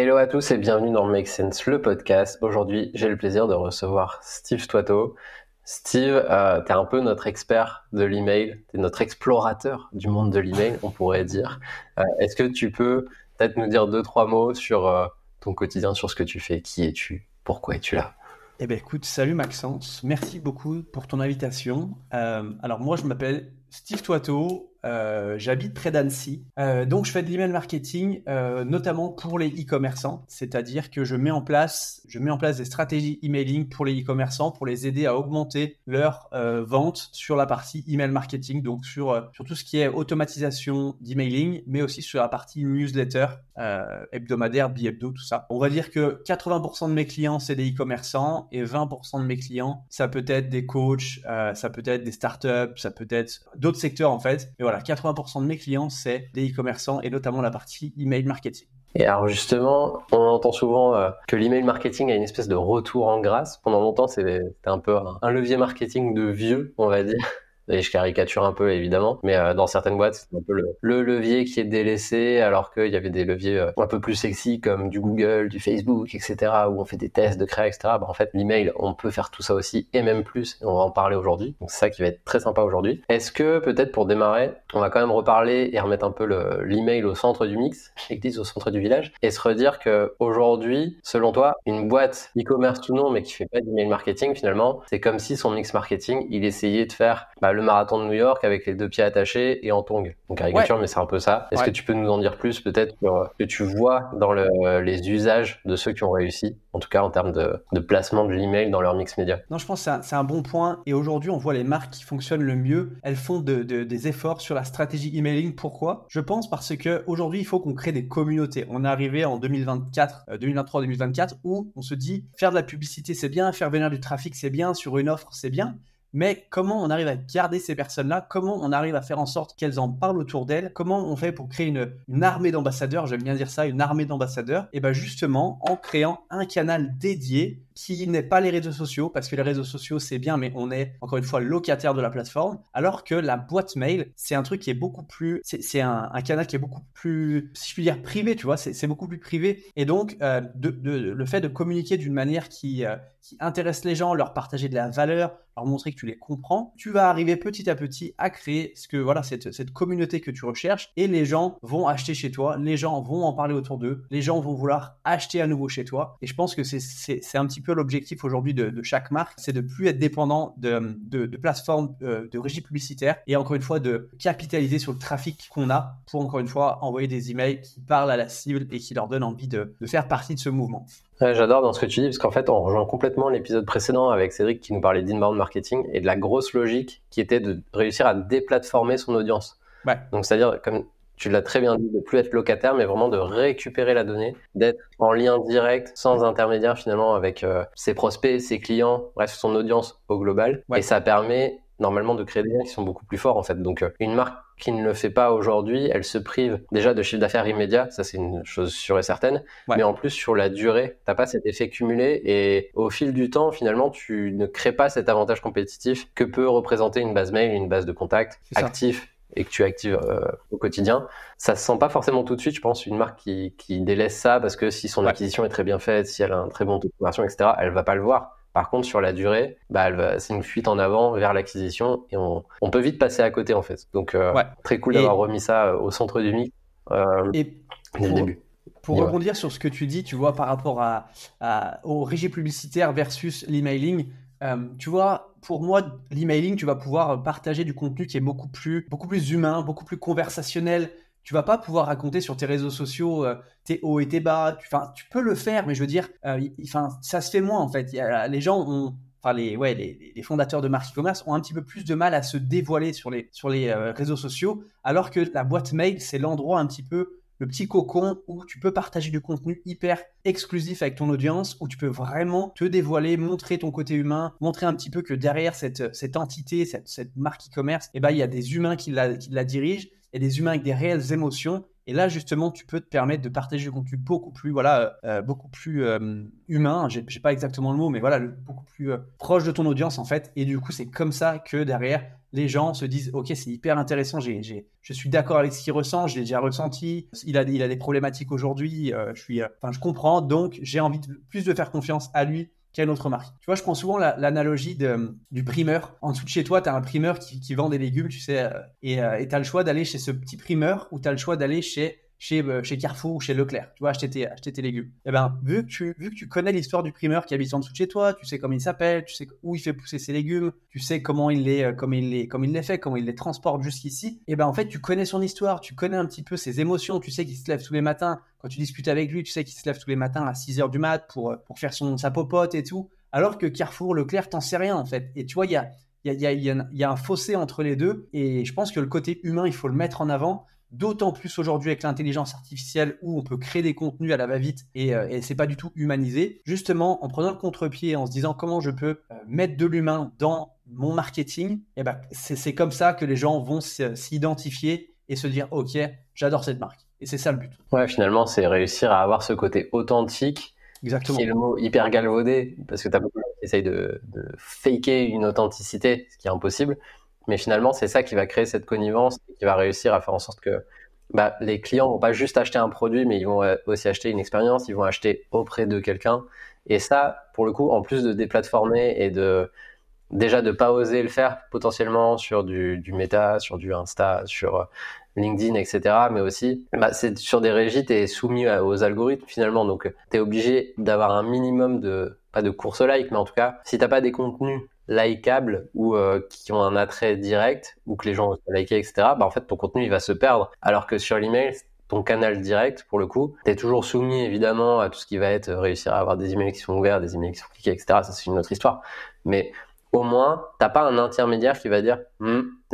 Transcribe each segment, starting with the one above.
Hello à tous et bienvenue dans Make Sense, le podcast. Aujourd'hui, j'ai le plaisir de recevoir Steve Toitto. Steve, t'es un peu notre expert de l'email, t'es notre explorateur du monde de l'email, on pourrait dire. Est-ce que tu peux peut-être nous dire 2-3 mots sur ton quotidien, sur ce que tu fais, qui es-tu, pourquoi es-tu là? Eh bien, écoute, salut Maxence, merci beaucoup pour ton invitation. Alors moi, je m'appelle Steve Toitto, j'habite près d'Annecy. Donc, je fais de l'email marketing, notamment pour les e-commerçants, c'est-à-dire que je mets en place des stratégies emailing pour les e-commerçants pour les aider à augmenter leur vente sur la partie email marketing, donc sur tout ce qui est automatisation d'emailing, mais aussi sur la partie newsletter hebdomadaire, bi-hebdo, tout ça. On va dire que 80% de mes clients, c'est des e-commerçants et 20% de mes clients, ça peut être des coachs, ça peut être des startups, ça peut être d'autres secteurs en fait. Mais voilà, 80% de mes clients, c'est des e-commerçants et notamment la partie email marketing. Et alors justement, on entend souvent que l'email marketing a une espèce de retour en grâce. Pendant longtemps, c'était un peu un levier marketing de vieux, on va dire. Et je caricature un peu évidemment, mais dans certaines boîtes, c'est un peu le levier qui est délaissé, alors qu'il y avait des leviers un peu plus sexy comme du Google, du Facebook, etc., où on fait des tests de créa, etc. Bah, en fait, l'email, on peut faire tout ça aussi, et même plus, et on va en parler aujourd'hui. Donc c'est ça qui va être très sympa aujourd'hui. Est-ce que peut-être pour démarrer, on va quand même reparler et remettre un peu l'email au centre du mix, l'église au centre du village, et se redire que aujourd'hui, selon toi, une boîte e-commerce ou non, mais qui fait pas d'email marketing, finalement, c'est comme si son mix marketing, il essayait de faire le marathon de New York avec les deux pieds attachés et en tongs. Donc caricature, mais c'est un peu ça. Est-ce que tu peux nous en dire plus peut-être sur ce que tu vois dans les usages de ceux qui ont réussi, en tout cas en termes de placement de l'email dans leur mix média? Non, je pense que c'est un bon point. Et aujourd'hui, on voit les marques qui fonctionnent le mieux. Elles font des efforts sur la stratégie emailing. Pourquoi? Je pense parce que aujourd'hui, il faut qu'on crée des communautés. On est arrivé en 2023-2024 où on se dit faire de la publicité, c'est bien, faire venir du trafic, c'est bien, sur une offre, c'est bien. Mais comment on arrive à garder ces personnes-là? Comment on arrive à faire en sorte qu'elles en parlent autour d'elles? Comment on fait pour créer une armée d'ambassadeurs? J'aime bien dire ça, une armée d'ambassadeurs. Et bien justement, en créant un canal dédié qui n'est pas les réseaux sociaux, parce que les réseaux sociaux, c'est bien, mais on est, encore une fois, locataire de la plateforme, alors que la boîte mail, c'est un truc qui est beaucoup plus... C'est un canal qui est beaucoup plus, si je puis dire, privé, tu vois, c'est beaucoup plus privé. Et donc, le fait de communiquer d'une manière qui intéresse les gens, leur partager de la valeur, leur montrer que tu les comprends, tu vas arriver petit à petit à créer cette communauté que tu recherches, et les gens vont acheter chez toi, les gens vont en parler autour d'eux, les gens vont vouloir acheter à nouveau chez toi. Et je pense que c'est un petit peu l'objectif aujourd'hui de chaque marque, c'est de plus être dépendant de plateformes de régie publicitaire, et encore une fois de capitaliser sur le trafic qu'on a pour encore une fois envoyer des emails qui parlent à la cible et qui leur donnent envie de faire partie de ce mouvement. Ouais, j'adore dans ce que tu dis, parce qu'en fait, on rejoint complètement l'épisode précédent avec Cédric qui nous parlait d'inbound marketing et de la grosse logique qui était de réussir à déplatformer son audience. Ouais. Donc, c'est-à-dire, comme tu l'as très bien dit, de plus être locataire, mais vraiment de récupérer la donnée, d'être en lien direct, sans intermédiaire finalement avec ses prospects, ses clients, bref, son audience au global. Ouais. Et ça permet normalement de créer des liens qui sont beaucoup plus forts en fait. Donc une marque qui ne le fait pas aujourd'hui, elle se prive déjà de chiffre d'affaires immédiat, ça c'est une chose sûre et certaine, mais en plus sur la durée, t'as pas cet effet cumulé et au fil du temps finalement tu ne crées pas cet avantage compétitif que peut représenter une base mail, une base de contact actif et que tu actives au quotidien. Ça se sent pas forcément tout de suite, je pense, une marque qui délaisse ça parce que si son acquisition est très bien faite, si elle a un très bon taux de conversion, etc., elle va pas le voir. Par contre, sur la durée, c'est une fuite en avant vers l'acquisition et on peut vite passer à côté en fait. Donc, très cool d'avoir remis ça au centre du mix dès le début. Pour rebondir sur ce que tu dis, tu vois, par rapport aux régies publicitaires versus l'emailing, tu vois, pour moi, l'emailing, tu vas pouvoir partager du contenu qui est beaucoup plus humain, beaucoup plus conversationnel. Tu vas pas pouvoir raconter sur tes réseaux sociaux tes hauts et tes bas. Tu peux le faire, mais je veux dire, ça se fait moins en fait. Les gens ont, les fondateurs de marques e-commerce ont un petit peu plus de mal à se dévoiler sur les réseaux sociaux, alors que la boîte mail, c'est l'endroit un petit peu, le petit cocon où tu peux partager du contenu hyper exclusif avec ton audience, où tu peux vraiment te dévoiler, montrer ton côté humain, montrer un petit peu que derrière cette entité, cette marque e-commerce, il y a des humains qui la dirigent, et des humains avec des réelles émotions. Et là, justement, tu peux te permettre de partager du contenu beaucoup plus, beaucoup plus humain. J'ai pas exactement le mot, mais voilà, beaucoup plus proche de ton audience, en fait. Et du coup, c'est comme ça que derrière, les gens se disent, ok, c'est hyper intéressant, je suis d'accord avec ce qu'il ressent, je l'ai déjà ressenti, il a des problématiques aujourd'hui, je comprends, donc j'ai envie plus de faire confiance à lui qu'à une autre marque. Tu vois, je prends souvent l'analogie du primeur. En dessous de chez toi, tu as un primeur qui vend des légumes, tu sais, et tu as le choix d'aller chez ce petit primeur ou tu as le choix d'aller chez Carrefour ou chez Leclerc, tu vois, acheter tes légumes. Et ben, vu que tu connais l'histoire du primeur qui habite en dessous de chez toi, tu sais comment il s'appelle, tu sais où il fait pousser ses légumes, tu sais comment il les fait, comment il les transporte jusqu'ici, et ben en fait, tu connais son histoire, tu connais un petit peu ses émotions, tu sais qu'il se lève tous les matins, quand tu discutes avec lui, tu sais qu'il se lève tous les matins à 6h du mat pour faire sa popote et tout, alors que Carrefour, Leclerc, t'en sais rien en fait. Et tu vois, il y a un fossé entre les deux, et je pense que le côté humain, il faut le mettre en avant. D'autant plus aujourd'hui avec l'intelligence artificielle où on peut créer des contenus à la va-vite et c'est pas du tout humanisé. Justement, en prenant le contre-pied, en se disant comment je peux mettre de l'humain dans mon marketing, et ben, c'est comme ça que les gens vont s'identifier et se dire ok, j'adore cette marque. Et c'est ça le but. Ouais, finalement, c'est réussir à avoir ce côté authentique, Exactement. qui est le mot hyper galvaudé, parce que tu as beaucoup de gens qui essayent de faker une authenticité, ce qui est impossible. Mais finalement, c'est ça qui va créer cette connivence et qui va réussir à faire en sorte que les clients vont pas juste acheter un produit, mais ils vont aussi acheter une expérience, ils vont acheter auprès de quelqu'un. Et ça, pour le coup, en plus de déplatformer et déjà de pas oser le faire potentiellement sur du Meta, sur du Insta, sur LinkedIn, etc. Mais aussi, c'est sur des régies, tu es soumis aux algorithmes finalement. Donc, tu es obligé d'avoir un minimum pas de course like, mais en tout cas, si t'as pas des contenus likeables ou qui ont un attrait direct ou que les gens vont liker, etc., en fait, ton contenu, il va se perdre. Alors que sur l'email, ton canal direct, pour le coup, t'es toujours soumis évidemment à tout ce qui va être réussir à avoir des emails qui sont ouverts, des emails qui sont cliqués, etc. Ça, c'est une autre histoire. Mais au moins, t'as pas un intermédiaire qui va dire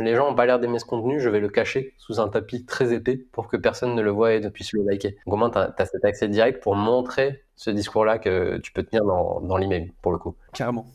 les gens ont pas l'air d'aimer ce contenu, je vais le cacher sous un tapis très épais pour que personne ne le voie et ne puisse le liker. Donc au moins, t'as cet accès direct pour montrer ce discours-là que tu peux tenir dans l'email, pour le coup. Carrément.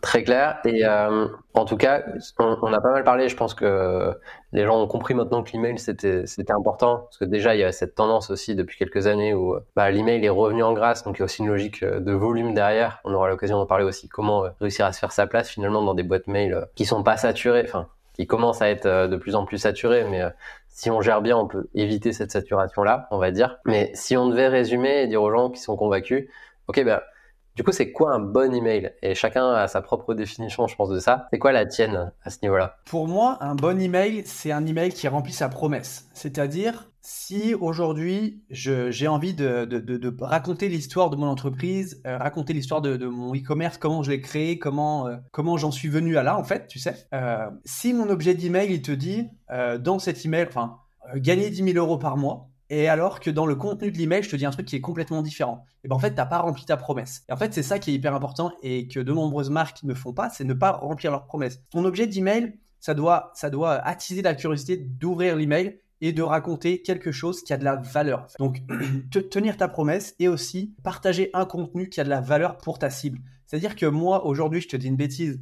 Très clair. Et en tout cas, on a pas mal parlé. Je pense que les gens ont compris maintenant que l'email, c'était important. Parce que déjà, il y a cette tendance aussi depuis quelques années où l'email est revenu en grâce. Donc, il y a aussi une logique de volume derrière. On aura l'occasion d'en parler aussi. Comment réussir à se faire sa place finalement dans des boîtes mail qui sont pas saturées, enfin, qui commencent à être de plus en plus saturées. Mais si on gère bien, on peut éviter cette saturation-là, on va dire. Mais si on devait résumer et dire aux gens qui sont convaincus, ok, du coup, c'est quoi un bon email? Et chacun a sa propre définition, je pense, de ça. C'est quoi la tienne à ce niveau-là? Pour moi, un bon email, c'est un email qui remplit sa promesse. C'est-à-dire, si aujourd'hui, j'ai envie de raconter l'histoire de mon entreprise, raconter l'histoire de mon e-commerce, comment je l'ai créé, comment j'en suis venu à là, en fait, tu sais. Si mon objet d'email, il te dit, dans cet email, gagner 10 000 euros par mois, et alors que dans le contenu de l'email, je te dis un truc qui est complètement différent. Et en fait, t'as pas rempli ta promesse. Et en fait, c'est ça qui est hyper important et que de nombreuses marques ne font pas, c'est ne pas remplir leur promesse. Ton objet d'email, ça doit attiser la curiosité d'ouvrir l'email et de raconter quelque chose qui a de la valeur. Donc, tenir ta promesse et aussi partager un contenu qui a de la valeur pour ta cible. C'est-à-dire que moi, aujourd'hui, je te dis une bêtise,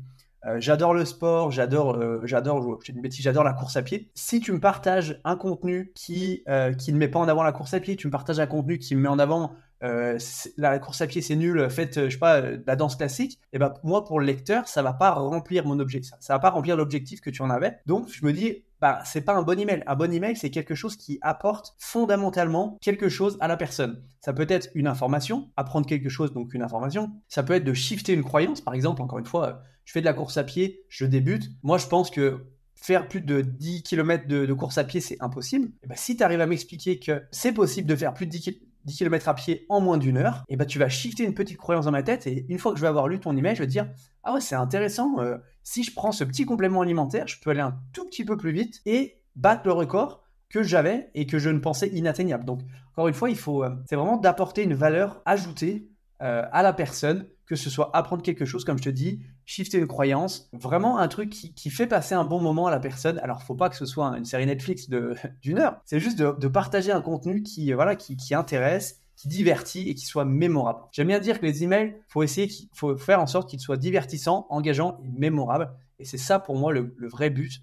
j'adore le sport, j'adore la course à pied. Si tu me partages un contenu qui ne met pas en avant la course à pied, tu me partages un contenu qui me met en avant la course à pied c'est nul, faites je sais pas la danse classique, et moi pour le lecteur ça va pas remplir mon objectif, ça va pas remplir l'objectif que tu en avais. Donc je me dis c'est pas un bon email. Un bon email, c'est quelque chose qui apporte fondamentalement quelque chose à la personne. Ça peut être une information, apprendre quelque chose, donc une information. Ça peut être de shifter une croyance. Par exemple, encore une fois, je fais de la course à pied, je débute. Moi, je pense que faire plus de 10 km de course à pied, c'est impossible. Et si tu arrives à m'expliquer que c'est possible de faire plus de 10 km à pied en moins d'une heure, et tu vas shifter une petite croyance dans ma tête. Et une fois que je vais avoir lu ton email, je vais te dire ah ouais, c'est intéressant. Si je prends ce petit complément alimentaire, je peux aller un tout petit peu plus vite et battre le record que j'avais et que je ne pensais inatteignable. Donc, encore une fois, c'est vraiment d'apporter une valeur ajoutée à la personne, que ce soit apprendre quelque chose, comme je te dis, shifter une croyance, vraiment un truc qui fait passer un bon moment à la personne. Alors, faut pas que ce soit une série Netflix d'une heure, c'est juste de partager un contenu qui intéresse, qui divertit et qui soit mémorable. J'aime bien dire que les emails, faut faire en sorte qu'ils soient divertissants, engageants et mémorables. Et c'est ça pour moi le vrai but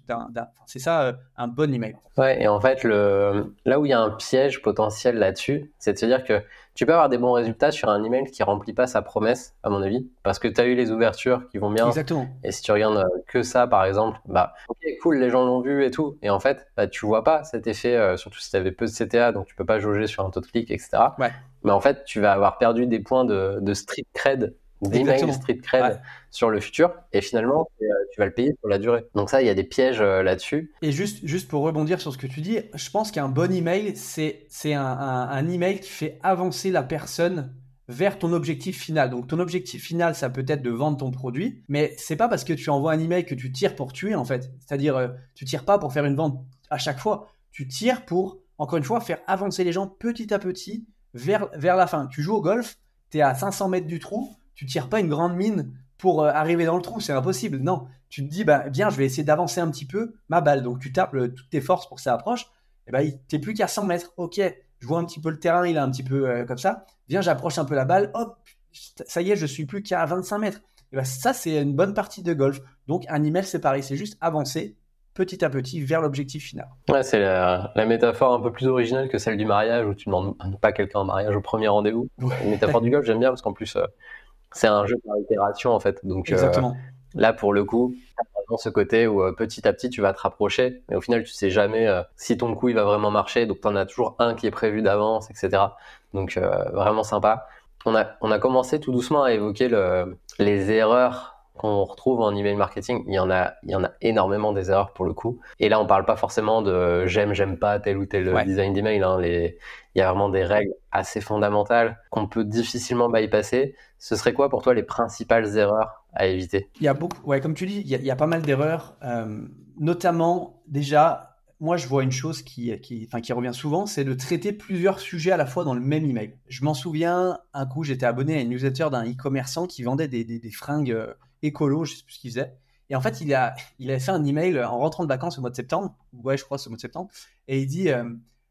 c'est ça un bon email. Ouais, et en fait, là où il y a un piège potentiel là-dessus, c'est de se dire que tu peux avoir des bons résultats sur un email qui remplit pas sa promesse, à mon avis, parce que tu as eu les ouvertures qui vont bien. Exactement. Et si tu regardes que ça, par exemple, bah, ok, cool, les gens l'ont vu et tout. Et en fait, bah, tu vois pas cet effet, surtout si tu avais peu de CTA, donc tu peux pas jauger sur un taux de clic, etc. Ouais. Mais en fait, tu vas avoir perdu des points de street cred, d'email street cred sur le futur, et finalement, tu vas le payer sur la durée. Donc ça, il y a des pièges là-dessus. Et juste pour rebondir sur ce que tu dis, je pense qu'un bon email, c'est un email qui fait avancer la personne vers ton objectif final. Donc ton objectif final, ça peut être de vendre ton produit, mais c'est pas parce que tu envoies un email que tu tires pour tuer en fait. C'est-à-dire, tu tires pas pour faire une vente à chaque fois. Tu tires pour, encore une fois, faire avancer les gens petit à petit vers la fin. Tu joues au golf, tu es à 500 mètres du trou, tu tires pas une grande mine pour arriver dans le trou, c'est impossible. Non, tu te dis, bah, bien, je vais essayer d'avancer un petit peu ma balle. Donc, tu tapes toutes tes forces pour que ça approche. Et bah, t'es plus qu'à 100 mètres. Ok, je vois un petit peu le terrain, il est un petit peu comme ça. Viens, j'approche un peu la balle. Hop, ça y est, je suis plus qu'à 25 mètres. Et bah, ça, c'est une bonne partie de golf. Donc, un email, c'est pareil. C'est juste avancer petit à petit vers l'objectif final. Ouais, c'est la métaphore un peu plus originale que celle du mariage où tu ne demandes pas quelqu'un en mariage au premier rendez-vous. Ouais. La métaphore du golf, j'aime bien parce qu'en plus, c'est un jeu par itération en fait. Donc, exactement. Là, pour le coup, t'as vraiment ce côté où petit à petit, tu vas te rapprocher, mais au final, tu sais jamais si ton coup il va vraiment marcher. Donc, t'en as toujours un qui est prévu d'avance, etc. Donc, vraiment sympa. On a commencé tout doucement à évoquer les erreurs qu'on retrouve en email marketing. Il y en a énormément des erreurs pour le coup. Et là, on parle pas forcément de j'aime pas tel ou tel design d'email. Hein. Il y a vraiment des règles assez fondamentales qu'on peut difficilement bypasser. Ce serait quoi pour toi les principales erreurs à éviter? Il y a beaucoup, ouais, comme tu dis, il y a pas mal d'erreurs, notamment déjà. Moi, je vois une chose qui revient souvent, c'est de traiter plusieurs sujets à la fois dans le même email. Je m'en souviens, un coup, j'étais abonné à une newsletter d'un e-commerçant qui vendait des fringues écolo, je sais plus ce qu'il faisait. Et en fait, il avait fait un email en rentrant de vacances au mois de septembre. Ouais, je crois c'est au mois de septembre. Et il dit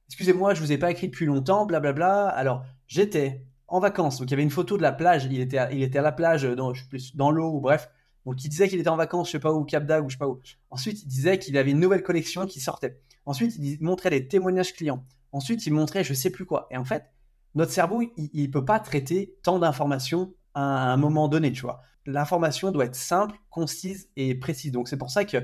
excusez-moi, je vous ai pas écrit depuis longtemps, blablabla. Alors, j'étais en vacances. Donc, il y avait une photo de la plage. Il était à la plage, dans l'eau, ou bref. Donc, il disait qu'il était en vacances, je sais pas où, Cap d'Agde, ou je sais pas où. Ensuite, il disait qu'il avait une nouvelle collection qui sortait. Ensuite, il montrait des témoignages clients. Ensuite, il montrait je sais plus quoi. Et en fait, notre cerveau, il peut pas traiter tant d'informations à un moment donné, tu vois. L'information doit être simple, concise et précise. Donc, c'est pour ça que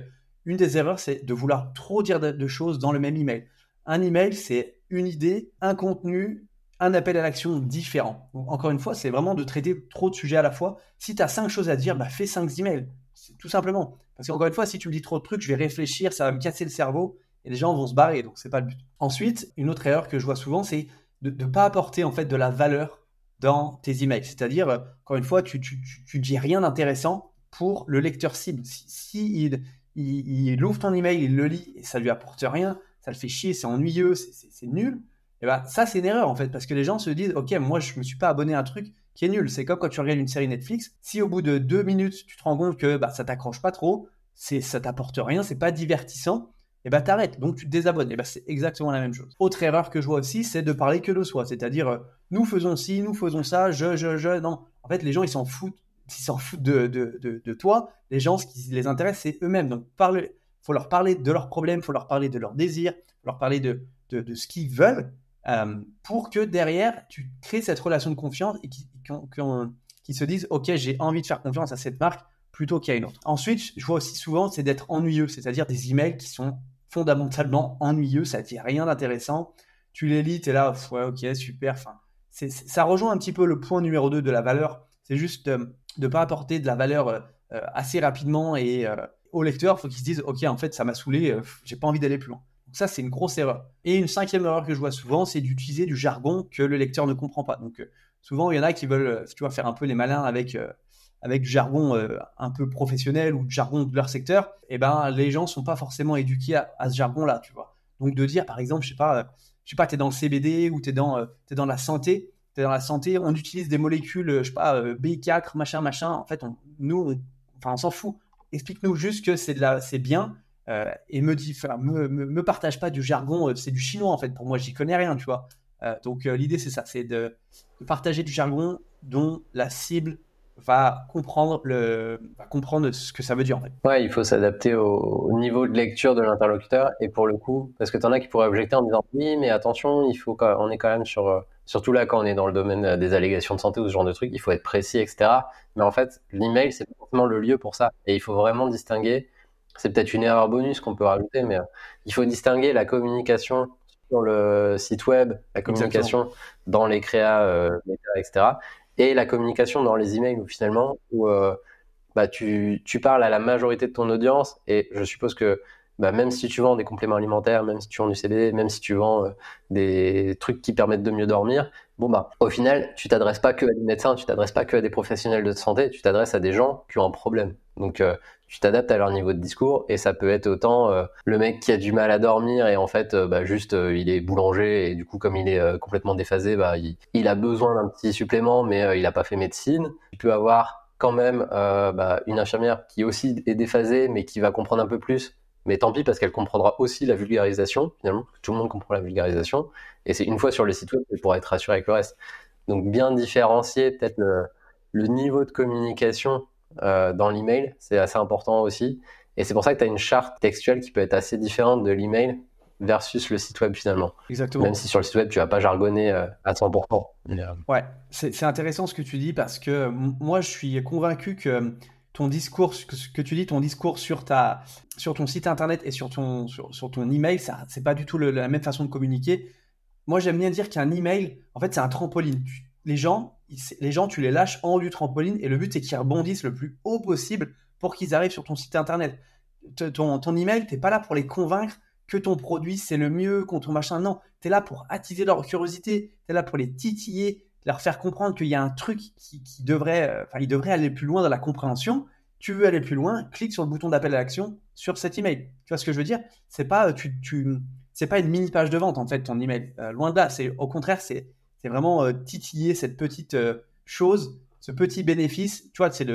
une des erreurs, c'est de vouloir trop dire de choses dans le même email. Un email, c'est une idée, un contenu, un appel à l'action différent. Donc, encore une fois, c'est vraiment de traiter trop de sujets à la fois. Si tu as 5 choses à dire, bah, fais 5 emails. C'est tout simplement. Parce qu'encore une fois, si tu me dis trop de trucs, je vais réfléchir, ça va me casser le cerveau et les gens vont se barrer. Donc, c'est pas le but. Ensuite, une autre erreur que je vois souvent, c'est de ne pas apporter en fait de la valeur dans tes emails. C'est-à-dire, encore une fois, tu dis rien d'intéressant pour le lecteur cible. Si il ouvre ton email, il le lit et ça lui apporte rien, ça le fait chier, c'est ennuyeux, c'est nul. Et ben ça c'est une erreur en fait parce que les gens se disent ok moi je me suis pas abonné à un truc qui est nul. C'est comme quand tu regardes une série Netflix, si au bout de 2 minutes tu te rends compte que ça t'accroche pas trop, ça t'apporte rien, c'est pas divertissant, et ben t'arrêtes, donc tu te désabonnes. Et ben c'est exactement la même chose. Autre erreur que je vois aussi, c'est de parler que de soi, c'est-à-dire nous faisons ci, nous faisons ça, non. En fait les gens ils s'en foutent de toi. Les gens ce qui les intéresse c'est eux-mêmes. Donc faut leur parler de leurs problèmes, faut leur parler de leurs désirs, faut leur parler de ce qu'ils veulent. Pour que derrière, tu crées cette relation de confiance et qu'ils se disent « Ok, j'ai envie de faire confiance à cette marque plutôt qu'à une autre. » Ensuite, je vois aussi souvent, c'est d'être ennuyeux, c'est-à-dire des emails qui sont fondamentalement ennuyeux, ça ne dit rien d'intéressant. Tu les lis, tu es là, ouais, ok, super. Enfin, ça rejoint un petit peu le point numéro 2 de la valeur. C'est juste de ne pas apporter de la valeur assez rapidement et au lecteur, il faut qu'il se dise « Ok, en fait, ça m'a saoulé, j'ai pas envie d'aller plus loin. » Donc ça, c'est une grosse erreur. Et une 5e erreur que je vois souvent, c'est d'utiliser du jargon que le lecteur ne comprend pas. Donc souvent, il y en a qui veulent faire un peu les malins avec du jargon un peu professionnel ou du jargon de leur secteur. Et ben, les gens ne sont pas forcément éduqués à ce jargon-là, tu vois. Donc de dire, par exemple, je sais pas, tu es dans le CBD ou tu es dans la santé. Tu es dans la santé, on utilise des molécules, je sais pas, B4, machin. En fait, on s'en fout. Explique-nous juste que c'est bien. Et me partage pas du jargon, c'est du chinois en fait, pour moi j'y connais rien, tu vois. Donc l'idée c'est ça, c'est de partager du jargon dont la cible va comprendre ce que ça veut dire en fait. Ouais, il faut s'adapter au niveau de lecture de l'interlocuteur. Et pour le coup, parce que t'en as qui pourraient objecter en disant oui, mais attention, on est quand même surtout là quand on est dans le domaine des allégations de santé ou ce genre de trucs, il faut être précis, etc. Mais en fait, l'email, c'est pas forcément le lieu pour ça. Et il faut vraiment distinguer. C'est peut-être une erreur bonus qu'on peut rajouter, mais il faut distinguer la communication sur le site web, la communication dans les créas, etc. Et la communication dans les emails où finalement, bah, tu parles à la majorité de ton audience et je suppose que bah, même si tu vends des compléments alimentaires, même si tu vends du CBD, même si tu vends des trucs qui permettent de mieux dormir, bon bah au final tu t'adresses pas que à des médecins, tu t'adresses pas que à des professionnels de santé, tu t'adresses à des gens qui ont un problème. Donc tu t'adaptes à leur niveau de discours et ça peut être autant le mec qui a du mal à dormir et en fait bah, juste il est boulanger et du coup comme il est complètement déphasé, bah, il a besoin d'un petit supplément mais il a pas fait médecine. Il peut avoir quand même bah, une infirmière qui aussi est déphasée mais qui va comprendre un peu plus. Mais tant pis parce qu'elle comprendra aussi la vulgarisation, finalement. Tout le monde comprend la vulgarisation. Et c'est une fois sur le site web qu'elle pourra être rassurée avec le reste. Donc bien différencier peut-être le niveau de communication dans l'email, c'est assez important aussi. Et c'est pour ça que tu as une charte textuelle qui peut être assez différente de l'email versus le site web finalement. Exactement. Même si sur le site web, tu vas pas jargonner à 100%. Ouais, c'est intéressant ce que tu dis parce que moi je suis convaincu que ton discours, ce que tu dis, ton discours sur ton site internet et sur ton email, ça, c'est pas du tout la même façon de communiquer. Moi j'aime bien dire qu'un email, en fait c'est un trampoline. Les gens, tu les lâches en haut du trampoline et le but c'est qu'ils rebondissent le plus haut possible pour qu'ils arrivent sur ton site internet. Ton email, t'es pas là pour les convaincre que ton produit c'est le mieux, contre ton machin. Non, tu es là pour attiser leur curiosité, tu es là pour les titiller, leur faire comprendre qu'il y a un truc qui devrait, ils devraient aller plus loin dans la compréhension. Tu veux aller plus loin, clique sur le bouton d'appel à l'action sur cet email. Tu vois ce que je veux dire? C'est pas, c'est pas une mini page de vente en fait ton email. Loin de là, c'est au contraire, c'est vraiment titiller cette petite chose, ce petit bénéfice. Tu vois, c'est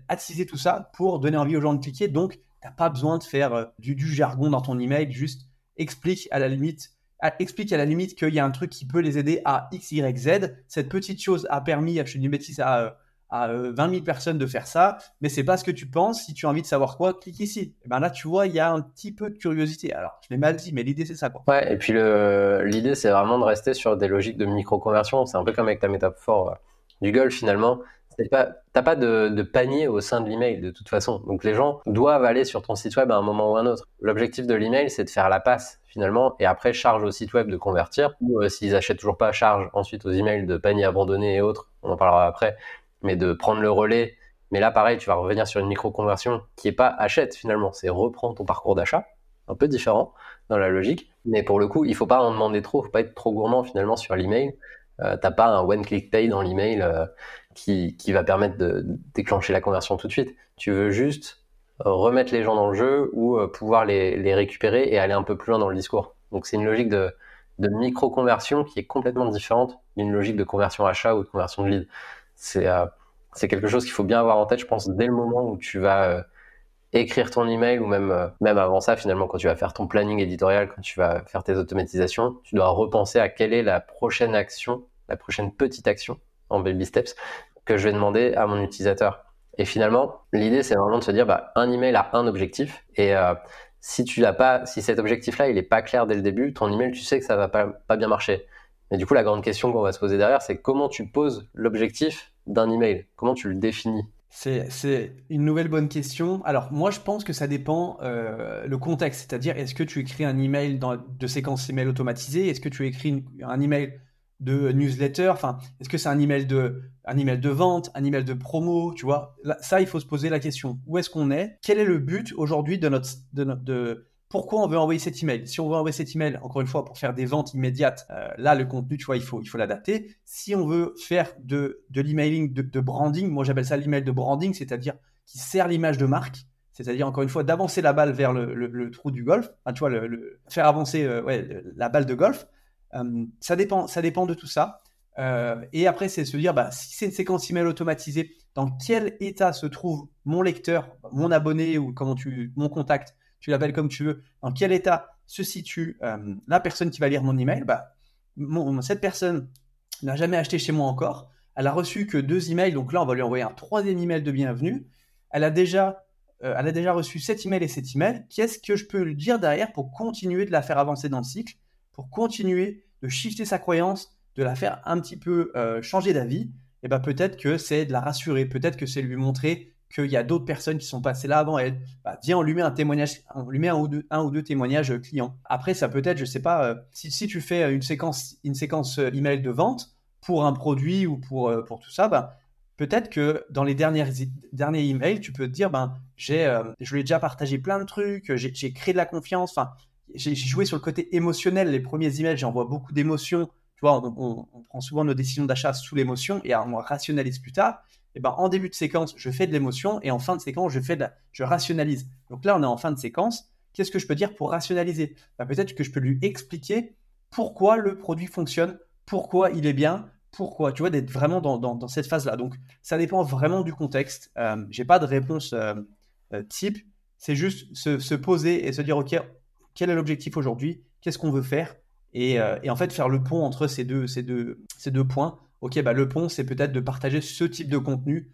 attiser tout ça pour donner envie aux gens de cliquer. Donc, t'as pas besoin de faire du jargon dans ton email, juste explique à la limite qu'il y a un truc qui peut les aider à X, Y, Z. Cette petite chose a permis, je te dis une bêtise, à 20 000 personnes de faire ça, mais c'est pas ce que tu penses. Si tu as envie de savoir quoi, clique ici. Et ben là, tu vois, il y a un petit peu de curiosité. Alors, je l'ai mal dit, mais l'idée, c'est ça, quoi. Ouais, et puis l'idée, c'est vraiment de rester sur des logiques de micro-conversion. C'est un peu comme avec ta métaphore du golf, finalement. T'as pas de panier au sein de l'email, de toute façon. Donc les gens doivent aller sur ton site web à un moment ou un autre. L'objectif de l'email, c'est de faire la passe, finalement, et après, charge au site web de convertir, ou s'ils achètent toujours pas, charge ensuite aux emails de panier abandonné et autres, on en parlera après, mais de prendre le relais. Mais là, pareil, tu vas revenir sur une micro-conversion qui est pas achète, finalement, c'est reprendre ton parcours d'achat, un peu différent dans la logique. Mais pour le coup, il faut pas en demander trop, faut pas être trop gourmand finalement sur l'email. T'as pas un one-click pay dans l'email qui va permettre de déclencher la conversion tout de suite. Tu veux juste remettre les gens dans le jeu ou pouvoir les récupérer et aller un peu plus loin dans le discours. Donc c'est une logique de micro-conversion qui est complètement différente d'une logique de conversion achat ou de conversion de lead. C'est quelque chose qu'il faut bien avoir en tête, je pense, dès le moment où tu vas écrire ton email ou même avant ça, finalement, quand tu vas faire ton planning éditorial, quand tu vas faire tes automatisations, tu dois repenser à quelle est la prochaine action, la prochaine petite action en baby steps que je vais demander à mon utilisateur. Et finalement, l'idée, c'est vraiment de se dire, bah, un email a un objectif et si cet objectif-là, il est pas clair dès le début, ton email, tu sais que ça va pas bien marcher. Et du coup, la grande question qu'on va se poser derrière, c'est comment tu poses l'objectif d'un email? Comment tu le définis? C'est une nouvelle bonne question. Alors, moi, je pense que ça dépend le contexte. C'est-à-dire, est-ce que tu écris un email de séquence email automatisée? Est-ce que tu écris un email de newsletter? Enfin, est-ce que c'est un email de vente, un email de promo? Tu vois, là, ça, il faut se poser la question. Où est-ce qu'on est? Quel est le but aujourd'hui pourquoi on veut envoyer cet email? Si on veut envoyer cet email, encore une fois, pour faire des ventes immédiates, là, le contenu, tu vois, il faut l'adapter. Si on veut faire de l'emailing, de branding, moi j'appelle ça l'email de branding, c'est-à-dire qui sert l'image de marque, c'est-à-dire, encore une fois, d'avancer la balle vers le trou du golf, enfin, tu vois, faire avancer la balle de golf. Ça dépend de tout ça. Et après, c'est se dire, bah, si c'est une séquence email automatisée, dans quel état se trouve mon lecteur, mon abonné ou mon contact, tu l'appelles comme tu veux, dans quel état se situe la personne qui va lire mon email? Bah, cette personne n'a jamais acheté chez moi encore. elle a reçu que 2 emails, donc là, on va lui envoyer un 3e email de bienvenue. Elle a déjà reçu cet email et cet email. Qu'est-ce que je peux lui dire derrière pour continuer de la faire avancer dans le cycle, pour continuer de shifter sa croyance, de la faire un petit peu changer d'avis? Et ben peut-être que c'est de la rassurer, peut-être que c'est lui montrer qu'il y a d'autres personnes qui sont passées là avant elle. Bah, viens, on lui met un témoignage, on lui met un ou deux témoignages clients. Après, ça peut être, je sais pas, si tu fais une séquence email de vente pour un produit ou pour tout ça, bah, peut-être que dans les derniers emails, tu peux te dire, ben, je lui ai déjà partagé plein de trucs, j'ai créé de la confiance, enfin, j'ai joué sur le côté émotionnel. Les premiers emails, j'envoie beaucoup d'émotions. Tu vois, on prend souvent nos décisions d'achat sous l'émotion et on rationalise plus tard. Et ben, en début de séquence, je fais de l'émotion et en fin de séquence, je rationalise. Donc là, on est en fin de séquence. Qu'est-ce que je peux dire pour rationaliser? Ben, peut-être que je peux lui expliquer pourquoi le produit fonctionne, pourquoi il est bien, pourquoi. Tu vois, d'être vraiment dans cette phase-là. Donc, ça dépend vraiment du contexte. J'ai pas de réponse type. C'est juste se poser et se dire, OK, quel est l'objectif aujourd'hui? Qu'est-ce qu'on veut faire? Et en fait, faire le pont entre ces deux points. OK, bah, le pont, c'est peut-être de partager ce type de contenu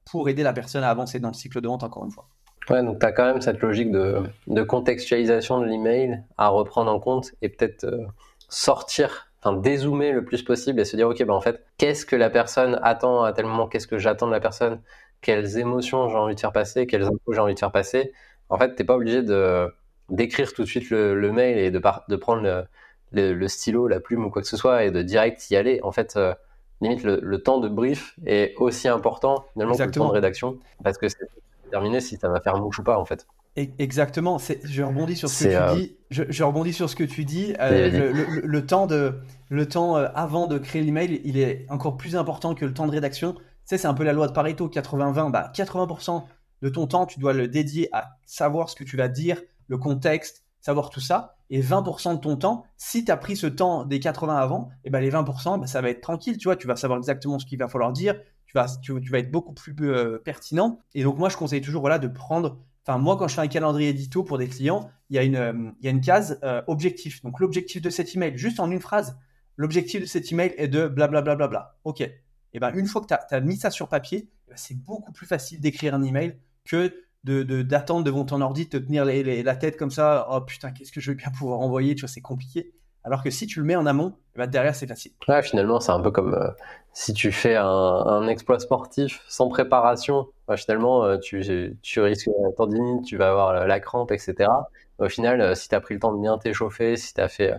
pour aider la personne à avancer dans le cycle de vente, encore une fois. Ouais, donc tu as quand même cette logique de contextualisation de l'email à reprendre en compte et peut-être dézoomer le plus possible et se dire, OK, bah, en fait, qu'est-ce que la personne attend à tel moment? Qu'est-ce que j'attends de la personne? Quelles émotions j'ai envie de faire passer? Quelles infos j'ai envie de faire passer? En fait, t'es pas obligé d'écrire tout de suite le mail et de prendre le stylo, la plume ou quoi que ce soit et de direct y aller. En fait, limite, le temps de brief est aussi important finalement que le temps de rédaction parce que c'est déterminer si ça va faire mouche ou pas en fait. Exactement. Je rebondis sur ce que tu dis. Je rebondis sur ce que tu dis. Le temps avant de créer l'email, il est encore plus important que le temps de rédaction. Tu sais, c'est un peu la loi de Pareto, 80-20. Bah, 80% de ton temps, tu dois le dédier à savoir ce que tu vas dire, le contexte, savoir tout ça. Et 20% de ton temps, si tu as pris ce temps des 80 avant, et ben les 20%, bah, ça va être tranquille. Tu vois, tu vas savoir exactement ce qu'il va falloir dire. Tu vas être beaucoup plus pertinent. Et donc, moi, je conseille toujours voilà, de prendre. Enfin, moi, quand je fais un calendrier édito pour des clients, il y a une case objectif. Donc, l'objectif de cet email, juste en une phrase, l'objectif de cet email est de blablabla. Bla, bla, bla. OK. Et ben, une fois que tu as mis ça sur papier, ben, c'est beaucoup plus facile d'écrire un email que d'attendre devant ton ordi, de te tenir la tête comme ça. Oh putain, qu'est-ce que je vais bien pouvoir envoyer? Tu vois, c'est compliqué. Alors que si tu le mets en amont, ben, derrière, c'est facile. Ouais, finalement, c'est un peu comme si tu fais un exploit sportif sans préparation. Finalement, tu risques la tendinite, tu vas avoir la crampe, etc. Au final, si tu as pris le temps de bien t'échauffer, si tu as fait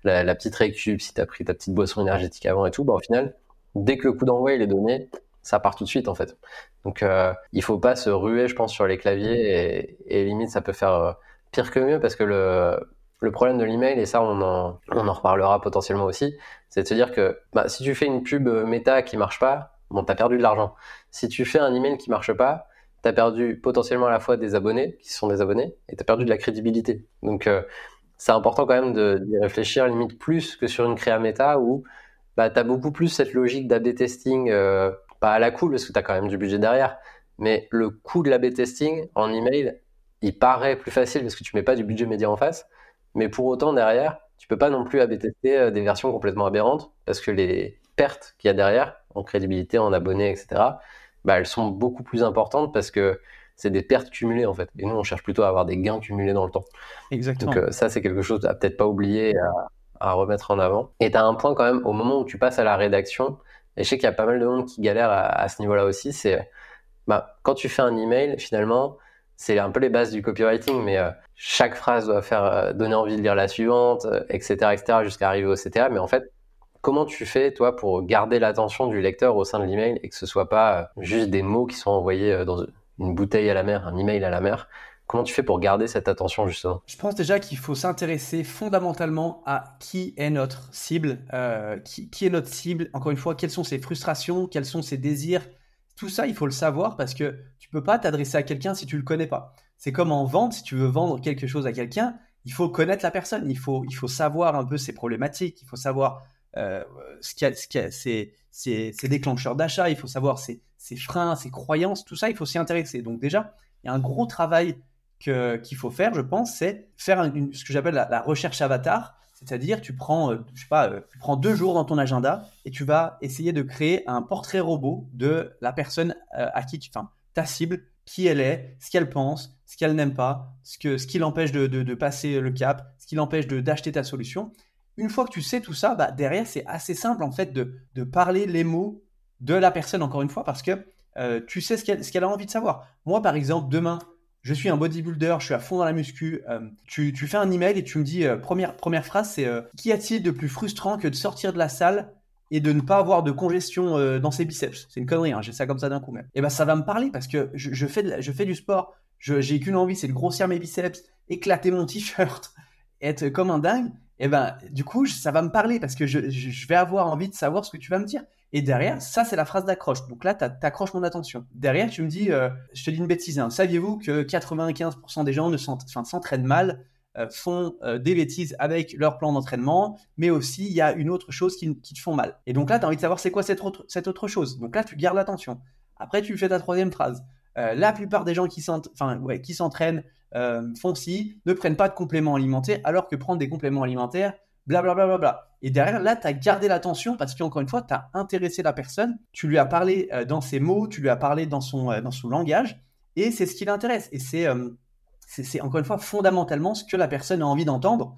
la petite récup, si tu as pris ta petite boisson énergétique avant et tout, bah, au final, dès que le coup d'envoi il est donné, ça part tout de suite en fait. Donc il faut pas se ruer, je pense, sur les claviers et limite ça peut faire pire que mieux parce que le problème de l'email, et ça on en reparlera potentiellement aussi, c'est de se dire que si tu fais une pub méta qui marche pas, bon, t'as perdu de l'argent. Si tu fais un email qui marche pas, t'as perdu potentiellement à la fois des abonnés, qui sont des abonnés, et t'as perdu de la crédibilité. Donc c'est important quand même d'y réfléchir, limite plus que sur une créa méta où t'as beaucoup plus cette logique d'A/B testing, pas à la cool, parce que t'as quand même du budget derrière, mais le coût de l'A/B testing en email, il paraît plus facile parce que tu mets pas du budget média en face. Mais pour autant, derrière, tu peux pas non plus A/B tester des versions complètement aberrantes parce que les pertes qu'il y a derrière, en crédibilité, en abonnés, etc., elles sont beaucoup plus importantes parce que c'est des pertes cumulées en fait. Et nous, on cherche plutôt à avoir des gains cumulés dans le temps. Exactement. Donc ça, c'est quelque chose à peut-être pas oublier, à remettre en avant. Et tu as un point quand même, au moment où tu passes à la rédaction, et je sais qu'il y a pas mal de monde qui galère à ce niveau-là aussi, c'est quand tu fais un email, finalement, c'est un peu les bases du copywriting, mais chaque phrase doit faire donner envie de lire la suivante, etc., jusqu'à arriver au CTA. Mais en fait, comment tu fais, toi, pour garder l'attention du lecteur au sein de l'email et que ce soit pas juste des mots qui sont envoyés dans une bouteille à la mer, un email à la mer? Comment tu fais pour garder cette attention, justement? Je pense déjà qu'il faut s'intéresser fondamentalement à qui est notre cible, qui est notre cible, encore une fois, quelles sont ses frustrations, quels sont ses désirs. Tout ça, il faut le savoir parce que tu peux pas t'adresser à quelqu'un si tu le connais pas. C'est comme en vente, si tu veux vendre quelque chose à quelqu'un, il faut connaître la personne, il faut savoir un peu ses problématiques, il faut savoir ses déclencheurs d'achat, il faut savoir ses freins, ses croyances, tout ça, il faut s'y intéresser. Donc déjà, il y a un gros travail qu'il faut faire, je pense, c'est faire ce que j'appelle la recherche avatar. C'est-à-dire, tu prends, je sais pas, tu prends 2 jours dans ton agenda et tu vas essayer de créer un portrait robot de la personne à qui enfin, ta cible, qui elle est, ce qu'elle pense, ce qu'elle n'aime pas, ce qui l'empêche de passer le cap, ce qui l'empêche d'acheter ta solution. Une fois que tu sais tout ça, bah, derrière, c'est assez simple en fait de parler les mots de la personne, encore une fois, parce que tu sais ce qu'elle a envie de savoir. Moi, par exemple, demain, je suis un bodybuilder, je suis à fond dans la muscu. Tu fais un email et tu me dis, première phrase, c'est qu'y a-t-il de plus frustrant que de sortir de la salle et de ne pas avoir de congestion dans ses biceps? C'est une connerie, hein, j'ai ça comme ça d'un coup même. Et ben ça va me parler parce que je fais du sport, j'ai qu'une envie, c'est de grossir mes biceps, éclater mon t-shirt, être comme un dingue. Et ben du coup, ça va me parler parce que je vais avoir envie de savoir ce que tu vas me dire. Et derrière, ça, c'est la phrase d'accroche. Donc là, t'accroches mon attention. Derrière, tu me dis, je te dis une bêtise, hein, saviez-vous que 95% des gens s'entraînent mal, font des bêtises avec leur plan d'entraînement, mais aussi, il y a une autre chose qui te font mal. Et donc là, tu as envie de savoir c'est quoi cette autre chose. Donc là, tu gardes l'attention. Après, tu fais ta troisième phrase. La plupart des gens qui s'entraînent font ci, ne prennent pas de compléments alimentaires, alors que prendre des compléments alimentaires, blablabla. Bla, bla, bla, bla. Et derrière, là, tu as gardé l'attention parce qu'encore une fois, tu as intéressé la personne, tu lui as parlé dans ses mots, tu lui as parlé dans son langage, et c'est ce qui l'intéresse. Et c'est encore une fois fondamentalement ce que la personne a envie d'entendre.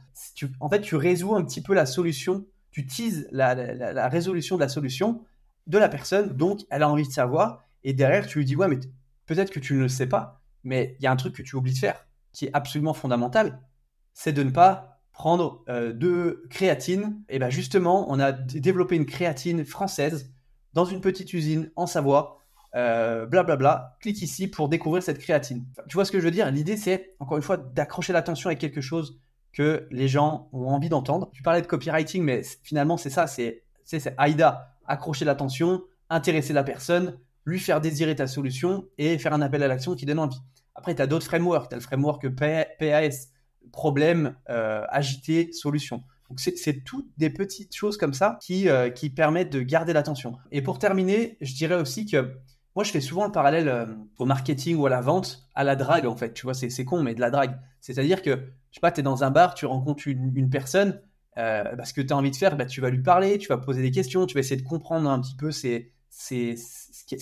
En fait, tu résous un petit peu la solution, tu teases la résolution de la solution de la personne, donc elle a envie de savoir, et derrière, tu lui dis, ouais, mais peut-être que tu ne le sais pas, mais il y a un truc que tu oublies de faire, qui est absolument fondamental, c'est de ne pas prendre de créatine. Et bien justement, on a développé une créatine française dans une petite usine en Savoie. Blablabla, clique ici pour découvrir cette créatine. Enfin, tu vois ce que je veux dire? L'idée, c'est, encore une fois, d'accrocher l'attention avec quelque chose que les gens ont envie d'entendre. Tu parlais de copywriting, mais finalement, c'est ça, c'est AIDA, accrocher l'attention, intéresser la personne, lui faire désirer ta solution et faire un appel à l'action qui donne envie. Après, tu as d'autres frameworks. Tu as le framework PAS, problème, agité, solution. Donc, c'est toutes des petites choses comme ça qui permettent de garder l'attention. Et pour terminer, je dirais aussi que moi, je fais souvent le parallèle au marketing ou à la vente, à la drague, en fait. Tu vois, c'est con, mais de la drague. C'est-à-dire que, je sais pas, tu es dans un bar, tu rencontres une personne, ce que tu as envie de faire, bah, tu vas lui parler, tu vas poser des questions, tu vas essayer de comprendre un petit peu ce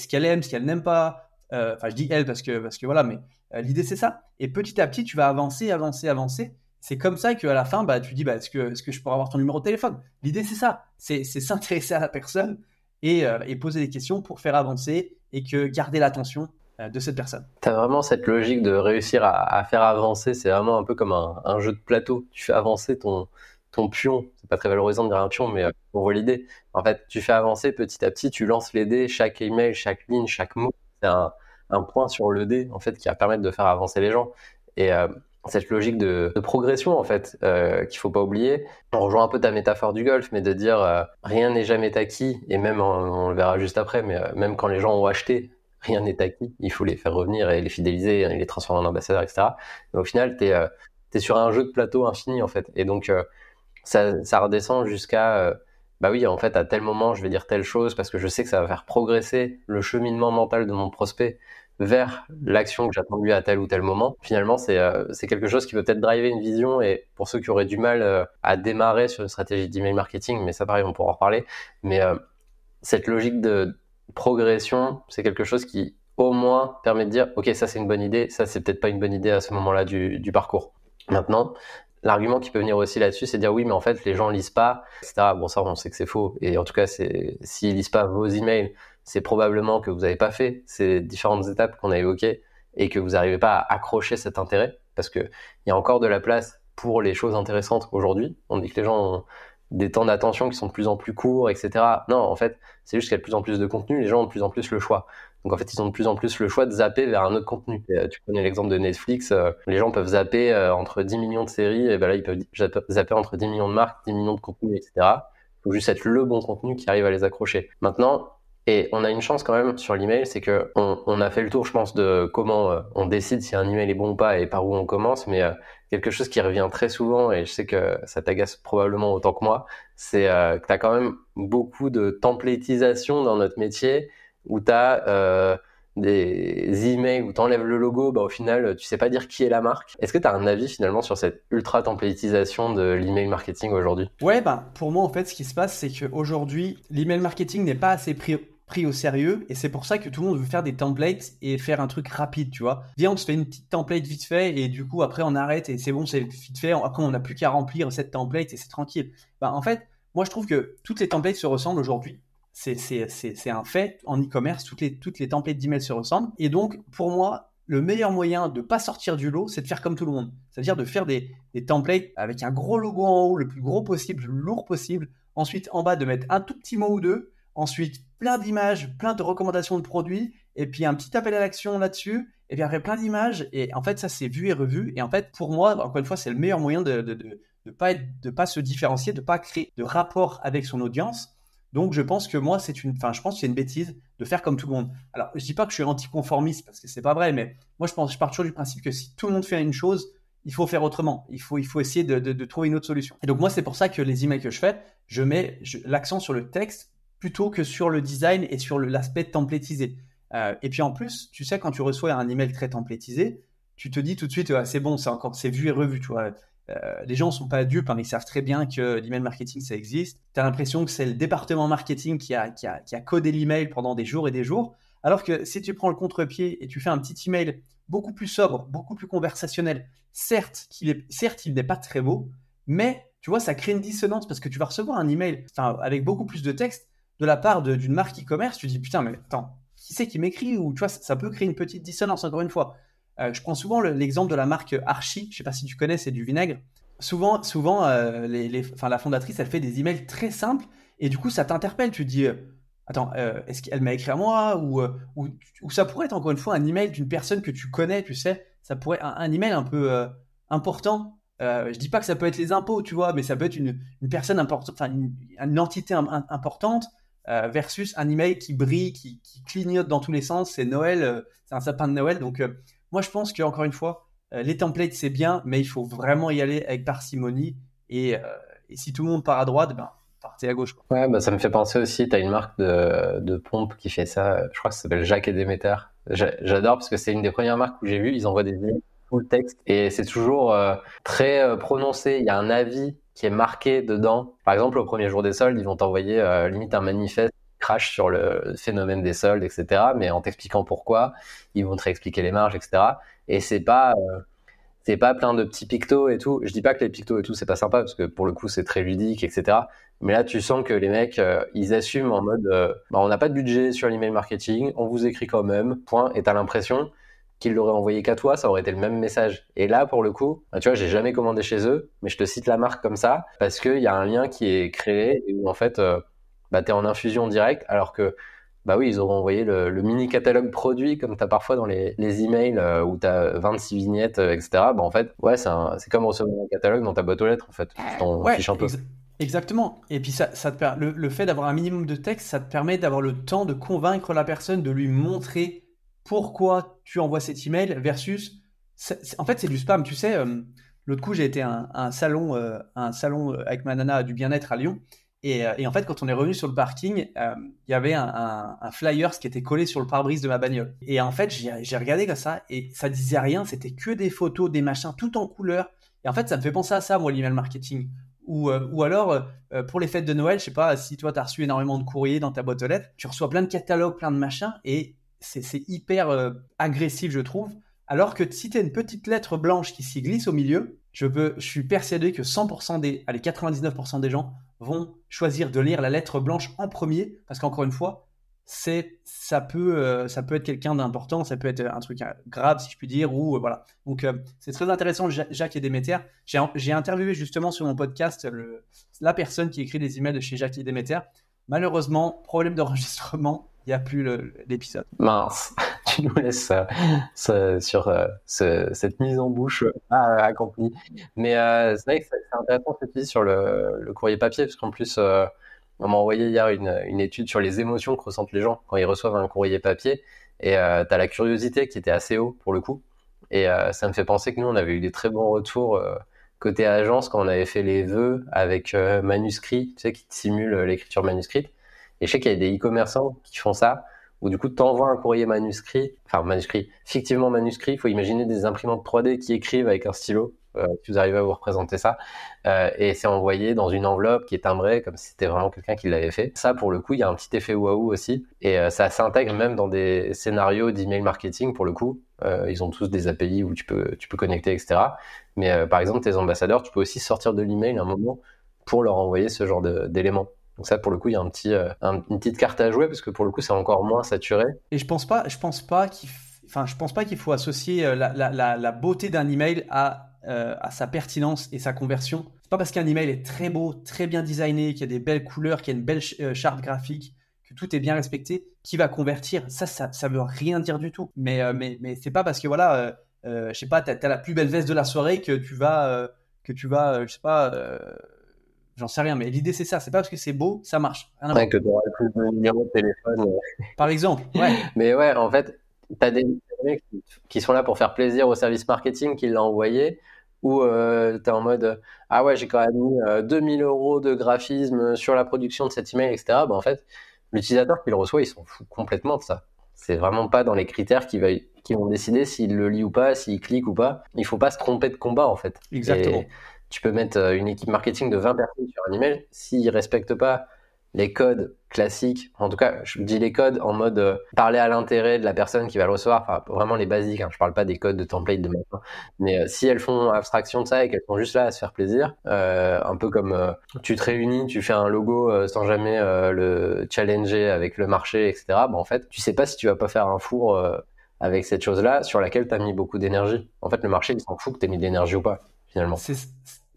qu'elle aime, ce qu'elle n'aime pas. Enfin, je dis elle parce que voilà, mais l'idée, c'est ça. Et petit à petit, tu vas avancer, avancer, avancer. C'est comme ça qu'à la fin, bah, tu dis, bah, est-ce que je pourrais avoir ton numéro de téléphone? L'idée, c'est ça. C'est s'intéresser à la personne et poser des questions pour faire avancer et que garder l'attention de cette personne. T'as vraiment cette logique de réussir à faire avancer, c'est vraiment un peu comme un jeu de plateau. Tu fais avancer ton pion, c'est pas très valorisant de dire un pion, mais on voit l'idée. En fait, tu fais avancer petit à petit, tu lances les dés, chaque email, chaque ligne, chaque mot, c'est un point sur le dé, en fait, qui va permettre de faire avancer les gens. Et cette logique de progression, en fait, qu'il faut pas oublier. On rejoint un peu ta métaphore du golf, mais de dire rien n'est jamais acquis, et même, on le verra juste après, mais même quand les gens ont acheté, rien n'est acquis, il faut les faire revenir et les fidéliser, et les transformer en ambassadeurs, etc. Mais au final, t'es sur un jeu de plateau infini, en fait. Et donc, ça redescend jusqu'à, bah oui, en fait, à tel moment, je vais dire telle chose parce que je sais que ça va faire progresser le cheminement mental de mon prospect vers l'action que j'attends de lui à tel ou tel moment. Finalement, c'est quelque chose qui peut peut-être driver une vision, et pour ceux qui auraient du mal à démarrer sur une stratégie d'email marketing, mais ça pareil, on pourra en reparler, mais cette logique de progression, c'est quelque chose qui au moins permet de dire, ok, ça c'est une bonne idée, ça c'est peut-être pas une bonne idée à ce moment-là du parcours. Maintenant, l'argument qui peut venir aussi là-dessus, c'est de dire oui, mais en fait, les gens lisent pas, etc. Bon, ça, on sait que c'est faux. Et en tout cas, s'ils lisent pas vos emails, c'est probablement que vous n'avez pas fait ces différentes étapes qu'on a évoquées et que vous n'arrivez pas à accrocher cet intérêt, parce que il y a encore de la place pour les choses intéressantes aujourd'hui. On dit que les gens ont des temps d'attention qui sont de plus en plus courts, etc. Non, en fait, c'est juste qu'il y a de plus en plus de contenu, les gens ont de plus en plus le choix. Donc en fait, ils ont de plus en plus le choix de zapper vers un autre contenu. Et, tu connais l'exemple de Netflix, les gens peuvent zapper entre 10 millions de séries, et ben là, ils peuvent zapper entre 10 millions de marques, 10 millions de contenus, etc. Il faut juste être le bon contenu qui arrive à les accrocher. Maintenant, et on a une chance quand même sur l'email, c'est que on a fait le tour, je pense, de comment on décide si un email est bon ou pas et par où on commence, mais quelque chose qui revient très souvent, et je sais que ça t'agace probablement autant que moi, c'est que tu as quand même beaucoup de templatisation dans notre métier, où tu as des emails où t'enlèves le logo, au final, tu sais pas dire qui est la marque. Est-ce que t'as un avis finalement sur cette ultra templatisation de l'email marketing aujourd'hui? Ouais, pour moi, en fait, ce qui se passe, c'est qu'aujourd'hui, l'email marketing n'est pas assez pris au sérieux, et c'est pour ça que tout le monde veut faire des templates et faire un truc rapide, tu vois. Viens, on se fait une petite template vite fait, et du coup, après, on arrête, et c'est bon, c'est vite fait. Après, on n'a plus qu'à remplir cette template, et c'est tranquille. En fait, moi, je trouve que toutes les templates se ressemblent aujourd'hui. C'est un fait. En e-commerce, toutes les templates d'email se ressemblent. Et donc, pour moi, le meilleur moyen de ne pas sortir du lot, c'est de faire comme tout le monde. C'est-à-dire de faire des templates avec un gros logo en haut, le plus gros possible, le plus lourd possible. Ensuite, en bas, de mettre un tout petit mot ou deux. Ensuite, plein d'images, plein de recommandations de produits. Et puis, un petit appel à l'action là-dessus. Et puis après, plein d'images. Et en fait, ça, c'est vu et revu. Et en fait, pour moi, encore une fois, c'est le meilleur moyen de pas se différencier, de pas créer de rapport avec son audience. Donc, je pense que moi, je pense que c'est une bêtise de faire comme tout le monde. Alors, je dis pas que je suis anticonformiste parce que c'est pas vrai, mais moi, je pars toujours du principe que si tout le monde fait une chose, il faut faire autrement. Il faut essayer de trouver une autre solution. Et donc, moi, c'est pour ça que les emails que je fais, je mets l'accent sur le texte plutôt que sur le design et sur l'aspect templatisé. Et puis, en plus, tu sais, quand tu reçois un email très templatisé, tu te dis tout de suite, c'est bon, c'est vu et revu, tu vois. Les gens ne sont pas dupes, ils savent très bien que l'email marketing, ça existe. Tu as l'impression que c'est le département marketing qui a codé l'email pendant des jours et des jours. Alors que si tu prends le contre-pied et tu fais un petit email beaucoup plus sobre, beaucoup plus conversationnel, certes, il n'est pas très beau, mais tu vois, ça crée une dissonance parce que tu vas recevoir un email avec beaucoup plus de texte de la part d'une marque e-commerce. Tu te dis, putain, mais attends, qui c'est qui m'écrit? Ou tu vois, ça peut créer une petite dissonance, encore une fois. Je prends souvent l'exemple de la marque Archie, je ne sais pas si tu connais, c'est du vinaigre. Souvent la fondatrice, elle fait des emails très simples et du coup, ça t'interpelle. Tu te dis, attends, est-ce qu'elle m'a écrit à moi ou ça pourrait être encore une fois un email d'une personne que tu connais, tu sais, ça pourrait être un email un peu important. Je dis pas que ça peut être les impôts, tu vois, mais ça peut être une personne importante, une entité importante versus un email qui brille, qui clignote dans tous les sens. C'est Noël, c'est un sapin de Noël, donc moi, je pense qu'encore une fois, les templates, c'est bien, mais il faut vraiment y aller avec parcimonie. Et si tout le monde part à droite, partez à gauche, quoi. Ouais, ça me fait penser aussi, tu as une marque de pompe qui fait ça, je crois que ça s'appelle Jacques et Déméter. J'adore parce que c'est une des premières marques où j'ai vu, ils envoient des emails full texte et c'est toujours très prononcé. Il y a un avis qui est marqué dedans. Par exemple, au premier jour des soldes, ils vont t'envoyer limite un manifeste crash sur le phénomène des soldes, etc. Mais en t'expliquant pourquoi, ils vont te réexpliquer les marges, etc. Et c'est pas plein de petits pictos et tout. Je dis pas que les pictos et tout, c'est pas sympa, parce que pour le coup, c'est très ludique, etc. Mais là, tu sens que les mecs, ils assument en mode, on n'a pas de budget sur l'email marketing, on vous écrit quand même, point. Et t'as l'impression qu'ils l'auraient envoyé qu'à toi, ça aurait été le même message. Et là, pour le coup, tu vois, j'ai jamais commandé chez eux, mais je te cite la marque comme ça, parce qu'il y a un lien qui est créé, et où en fait, t'es en infusion directe, alors que oui, ils auront envoyé le mini catalogue produit comme tu as parfois dans les emails où tu as 26 vignettes, etc. En fait, ouais, c'est comme recevoir un catalogue dans ta boîte aux lettres, en fait. Tu t'en fiches un peu. Exactement. Et puis le fait d'avoir un minimum de texte, ça te permet d'avoir le temps de convaincre la personne, de lui montrer pourquoi tu envoies cet email versus... en fait, c'est du spam. Tu sais, l'autre coup, j'ai été à un salon avec ma nana du bien-être à Lyon. Et en fait, quand on est revenu sur le parking, il y avait un flyer qui était collé sur le pare-brise de ma bagnole. Et en fait, j'ai regardé comme ça et ça disait rien. C'était que des photos, des machins, tout en couleur. Et en fait, ça me fait penser à ça, moi, l'email marketing. Ou alors, pour les fêtes de Noël, je sais pas, si toi, tu as reçu énormément de courriers dans ta boîte aux lettres, tu reçois plein de catalogues, plein de machins, et c'est hyper agressif, je trouve. Alors que si tu as une petite lettre blanche qui s'y glisse au milieu, je suis persuadé que 99% des gens vont choisir de lire la lettre blanche en premier, parce qu'encore une fois, ça peut être quelqu'un d'important, ça peut être un truc grave, si je puis dire, ou voilà. Donc, c'est très intéressant, Jacques et Déméter. J'ai interviewé justement sur mon podcast la personne qui écrit les emails de chez Jacques et Déméter. Malheureusement, problème d'enregistrement, il n'y a plus l'épisode. Mince, tu nous laisses sur cette mise en bouche accomplie. Mais c'est vrai que c'est intéressant ce que tu dis sur le courrier papier, parce qu'en plus, on m'a envoyé hier une étude sur les émotions que ressentent les gens quand ils reçoivent un courrier papier. Et t'as la curiosité qui était assez haut pour le coup. Et ça me fait penser que nous, on avait eu des très bons retours côté agence quand on avait fait les vœux avec manuscrit, tu sais, qui simule l'écriture manuscrite. Et je sais qu'il y a des e-commerçants qui font ça, où du coup, tu envoies un courrier fictivement manuscrit. Il faut imaginer des imprimantes 3D qui écrivent avec un stylo. Si vous arrivez à vous représenter ça. Et c'est envoyé dans une enveloppe qui est timbrée, comme si c'était vraiment quelqu'un qui l'avait fait. Ça, pour le coup, il y a un petit effet waouh aussi. Et ça s'intègre même dans des scénarios d'email marketing, pour le coup. Ils ont tous des API où tu peux connecter, etc. Mais par exemple, tes ambassadeurs, tu peux aussi sortir de l'email à un moment pour leur envoyer ce genre d'éléments. Donc ça, pour le coup, il y a une petite carte à jouer parce que pour le coup, c'est encore moins saturé. Et je pense pas qu'il faut associer la beauté d'un email à sa pertinence et sa conversion. C'est pas parce qu'un email est très beau, très bien designé, qu'il y a des belles couleurs, qu'il y a une belle charte graphique, que tout est bien respecté, qui va convertir. Ça veut rien dire du tout. Mais c'est pas parce que voilà, je sais pas, t'as la plus belle veste de la soirée que tu vas, je sais pas. J'en sais rien, mais l'idée c'est ça. C'est pas parce que c'est beau, ça marche. Rien à voir. Que tu auras le plus de numéros de téléphone. Par exemple, ouais. Mais ouais, en fait, tu as des mecs qui sont là pour faire plaisir au service marketing qui l'a envoyé, ou tu es en mode ah ouais, j'ai quand même mis 2000 euros de graphisme sur la production de cet email, etc. Bah, en fait, l'utilisateur qui le reçoit, il s'en fout complètement de ça. C'est vraiment pas dans les critères qui vont décider s'il le lit ou pas, s'il clique ou pas. Il faut pas se tromper de combat, en fait. Exactement. Et tu peux mettre une équipe marketing de 20 personnes sur un email, s'ils respectent pas les codes classiques, en tout cas, je dis les codes en mode parler à l'intérêt de la personne qui va le recevoir, enfin vraiment les basiques, hein, je parle pas des codes de template de maintenant, mais si elles font abstraction de ça et qu'elles sont juste là à se faire plaisir, un peu comme tu te réunis, tu fais un logo sans jamais le challenger avec le marché, etc. Bah, en fait, tu sais pas si tu vas pas faire un four avec cette chose-là sur laquelle tu as mis beaucoup d'énergie. En fait, le marché, il s'en fout que tu aies mis de l'énergie ou pas, finalement.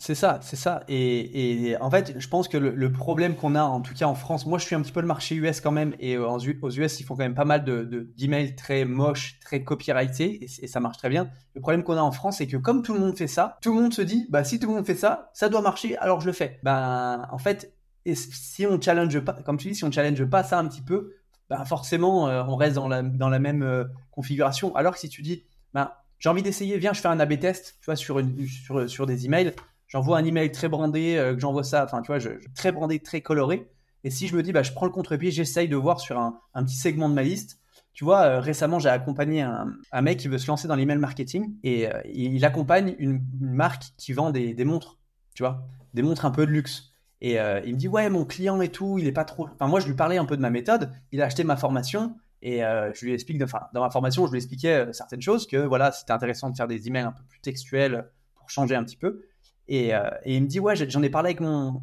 C'est ça, c'est ça. Et en fait, je pense que le problème qu'on a, en tout cas en France, moi je suis un petit peu le marché US quand même, et aux US, ils font quand même pas mal d'emails très moches, très copyrightés, et ça marche très bien. Le problème qu'on a en France, c'est que comme tout le monde fait ça, tout le monde se dit, bah si tout le monde fait ça, ça doit marcher, alors je le fais. Ben, en fait, et si on challenge pas, comme tu dis, si on challenge pas ça un petit peu, ben forcément, on reste dans la même configuration. Alors que si tu dis, ben, j'ai envie d'essayer, viens, je fais un A/B test, tu vois, sur des emails. J'envoie un email très brandé, que j'envoie ça, enfin, tu vois, très brandé, très coloré. Et si je me dis, bah, je prends le contre-pied, j'essaye de voir sur un petit segment de ma liste. Tu vois, récemment, j'ai accompagné un mec qui veut se lancer dans l'email marketing et il accompagne une marque qui vend des montres, tu vois, des montres un peu de luxe. Et il me dit, ouais, mon client et tout, il est pas trop. Enfin, moi, je lui parlais un peu de ma méthode. Il a acheté ma formation et je lui explique, enfin, dans ma formation, je lui expliquais certaines choses, que voilà, c'était intéressant de faire des emails un peu plus textuels pour changer un petit peu. Et il me dit, ouais, j'en ai parlé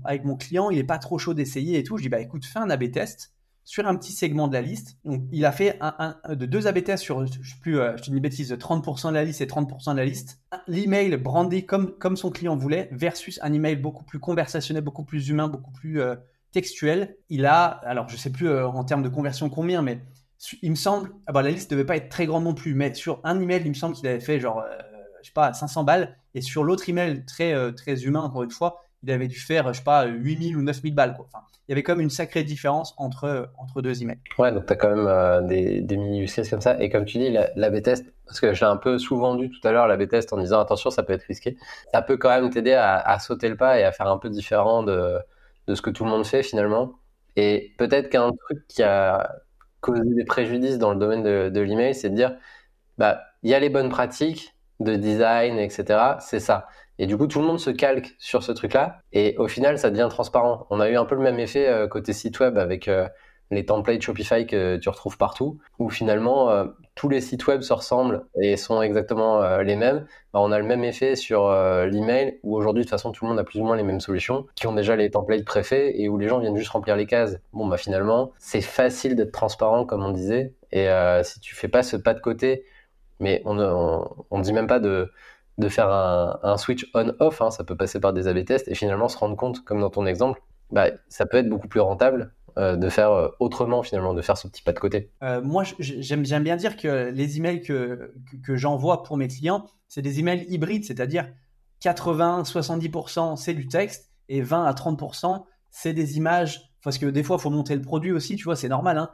avec mon client, il est pas trop chaud d'essayer et tout. Je dis, bah écoute, fais un A/B test sur un petit segment de la liste. Donc, il a fait deux A/B tests sur, je sais plus, je te dis une bêtise, 30% de la liste et 30% de la liste. L'email brandé comme son client voulait versus un email beaucoup plus conversationnel, beaucoup plus humain, beaucoup plus textuel. Il a, alors je sais plus en termes de conversion combien, mais il me semble, ah bah, la liste devait pas être très grande non plus, mais sur un email, il me semble qu'il avait fait genre je sais pas, 500 balles. Et sur l'autre email, très humain, encore une fois, il avait dû faire, je sais pas, 8000 ou 9000 balles, quoi. Enfin, il y avait quand même une sacrée différence entre deux emails. Ouais, donc tu as quand même des mini use cases comme ça. Et comme tu dis, l'A/B test, parce que je l'ai un peu sous-vendu tout à l'heure, l'A/B test, en disant attention, ça peut être risqué. Ça peut quand même t'aider à sauter le pas et à faire un peu différent de ce que tout le monde fait finalement. Et peut-être qu'un truc qui a causé des préjudices dans le domaine de l'email, c'est de dire, bah, il y a les bonnes pratiques de design, etc. C'est ça. Et du coup, tout le monde se calque sur ce truc-là. Et au final, ça devient transparent. On a eu un peu le même effet côté site web avec les templates Shopify que tu retrouves partout, où finalement, tous les sites web se ressemblent et sont exactement les mêmes. Bah, on a le même effet sur l'email, où aujourd'hui, de toute façon, tout le monde a plus ou moins les mêmes solutions, qui ont déjà les templates préfaits et où les gens viennent juste remplir les cases. Bon, bah finalement, c'est facile d'être transparent, comme on disait. Et si tu fais pas ce pas de côté, mais on ne dit même pas de faire un switch on-off, hein, ça peut passer par des A/B tests et finalement se rendre compte, comme dans ton exemple, bah, ça peut être beaucoup plus rentable de faire autrement finalement, de faire ce petit pas de côté. Moi, j'aime bien dire que les emails que j'envoie pour mes clients, c'est des emails hybrides, c'est-à-dire 80-70% c'est du texte et 20 à 30% c'est des images, parce que des fois, il faut monter le produit aussi, tu vois, c'est normal, hein.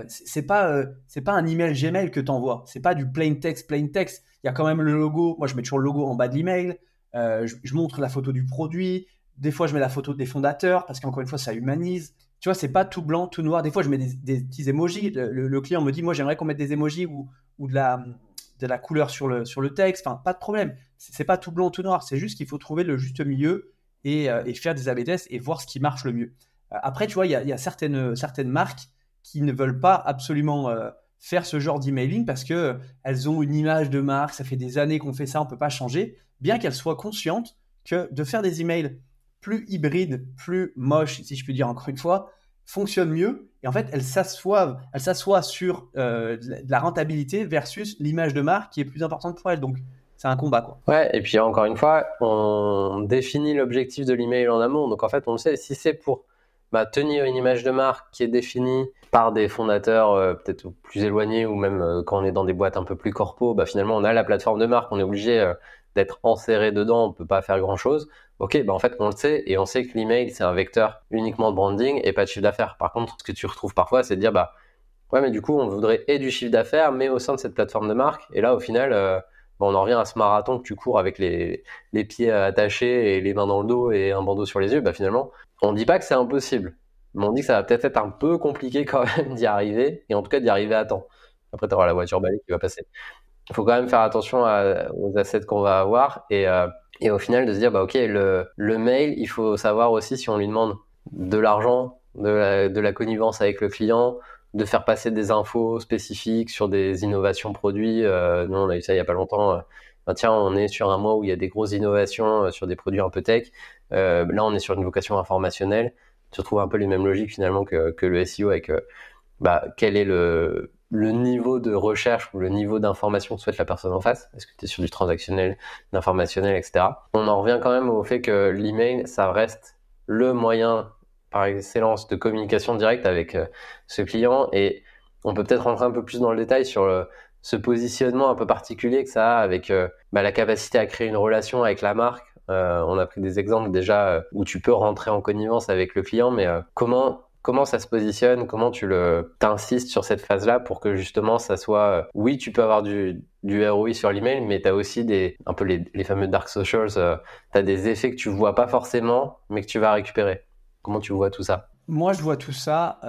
C'est pas un email Gmail que tu envoies, c'est pas du plain text. Il y a quand même le logo. Moi, je mets toujours le logo en bas de l'email. Je montre la photo du produit. Des fois, je mets la photo des fondateurs parce qu'encore une fois, ça humanise. tu vois, c'est pas tout blanc, tout noir. Des fois, je mets des petits emojis. Le client me dit, moi, j'aimerais qu'on mette des emojis ou de la couleur sur le texte. Enfin, pas de problème. C'est pas tout blanc, tout noir. C'est juste qu'il faut trouver le juste milieu et faire des A/B tests et voir ce qui marche le mieux. Après, tu vois, il y a certaines marques qui ne veulent pas absolument faire ce genre d'emailing parce que elles ont une image de marque. Ça fait des années qu'on fait ça, on peut pas changer. Bien qu'elles soient conscientes que de faire des emails plus hybrides, plus moches, si je puis dire encore une fois, fonctionne mieux. Et en fait, elles s'assoient sur de la rentabilité versus l'image de marque qui est plus importante pour elles. Donc, c'est un combat, quoi. Ouais, et puis encore une fois, on définit l'objectif de l'email en amont. Donc en fait, on le sait, si c'est pour tenir une image de marque qui est définie par des fondateurs peut-être plus éloignés ou même quand on est dans des boîtes un peu plus corpo, finalement on a la plateforme de marque, on est obligé d'être enserré dedans, on peut pas faire grand-chose. Ok, en fait on le sait et on sait que l'email c'est un vecteur uniquement de branding et pas de chiffre d'affaires. Par contre, ce que tu retrouves parfois, c'est de dire ouais, mais du coup on voudrait et du chiffre d'affaires mais au sein de cette plateforme de marque. Et là au final on en revient à ce marathon que tu cours avec les pieds attachés et les mains dans le dos et un bandeau sur les yeux. Finalement, on dit pas que c'est impossible, mais on dit que ça va peut-être être un peu compliqué quand même d'y arriver, et en tout cas d'y arriver à temps. Après, tu auras la voiture balai qui va passer. Il faut quand même faire attention aux assets qu'on va avoir et au final de se dire, ok, le mail, il faut savoir aussi si on lui demande de l'argent, de la connivence avec le client, de faire passer des infos spécifiques sur des innovations produits. Nous, on a eu ça il n'y a pas longtemps. Tiens, on est sur un mois où il y a des grosses innovations sur des produits un peu tech. Là, on est sur une vocation informationnelle. Tu retrouves un peu les mêmes logiques finalement que le SEO avec quel est le niveau de recherche ou le niveau d'information que souhaite la personne en face. Est-ce que tu es sur du transactionnel, d'informationnel, etc. On en revient quand même au fait que l'email, ça reste le moyen par excellence de communication directe avec ce client, et on peut peut-être rentrer un peu plus dans le détail sur ce positionnement un peu particulier que ça a avec la capacité à créer une relation avec la marque. On a pris des exemples déjà où tu peux rentrer en connivence avec le client, mais comment ça se positionne, comment t'insistes sur cette phase-là pour que justement ça soit, oui, tu peux avoir du ROI sur l'email, mais tu as aussi un peu les fameux dark socials, tu as des effets que tu vois pas forcément, mais que tu vas récupérer. Comment tu vois tout ça? Moi, je vois tout ça.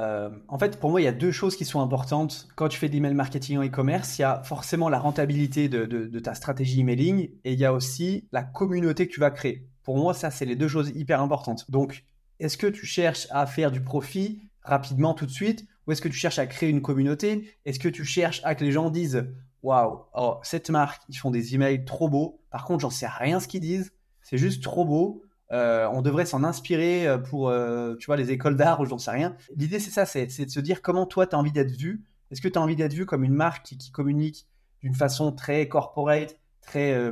En fait, pour moi, il y a deux choses qui sont importantes. Quand tu fais de l'email marketing en e-commerce, il y a forcément la rentabilité de ta stratégie emailing et il y a aussi la communauté que tu vas créer. Pour moi, ça, c'est les deux choses hyper importantes. Donc, est-ce que tu cherches à faire du profit rapidement tout de suite ou est-ce que tu cherches à créer une communauté? Est-ce que tu cherches à que les gens disent waouh, oh, cette marque, ils font des emails trop beaux. Par contre, j'en sais rien ce qu'ils disent. C'est juste trop beau. On devrait s'en inspirer pour tu vois, les écoles d'art ou j'en sais rien. L'idée, c'est ça, c'est de se dire comment toi, tu as envie d'être vu. Est-ce que tu as envie d'être vu comme une marque qui communique d'une façon très corporate, très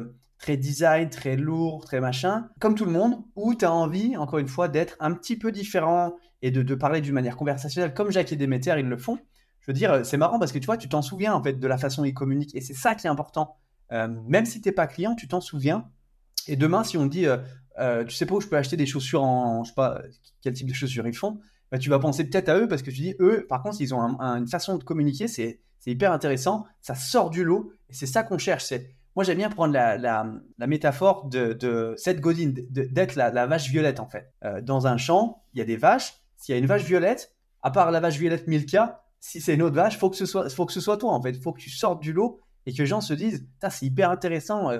design, très lourd, très machin, comme tout le monde, ou tu as envie, encore une fois, d'être un petit peu différent et de parler d'une manière conversationnelle comme Jacques et Déméter, ils le font. Je veux dire, c'est marrant parce que tu vois, tu t'en souviens en fait de la façon dont ils communiquent et c'est ça qui est important. Même si tu n'es pas client, tu t'en souviens. Et demain, si on te dit, tu sais pas où je peux acheter des chaussures je sais pas quel type de chaussures ils font, tu vas penser peut-être à eux parce que tu dis, eux, par contre, ils ont une façon de communiquer, c'est hyper intéressant, ça sort du lot et c'est ça qu'on cherche. Moi, j'aime bien prendre la métaphore de Seth Godin, d'être la vache violette en fait. Dans un champ, il y a des vaches. S'il y a une vache violette, à part la vache violette Milka, si c'est une autre vache, faut que ce soit toi en fait. Faut que tu sortes du lot et que les gens se disent, c'est hyper intéressant.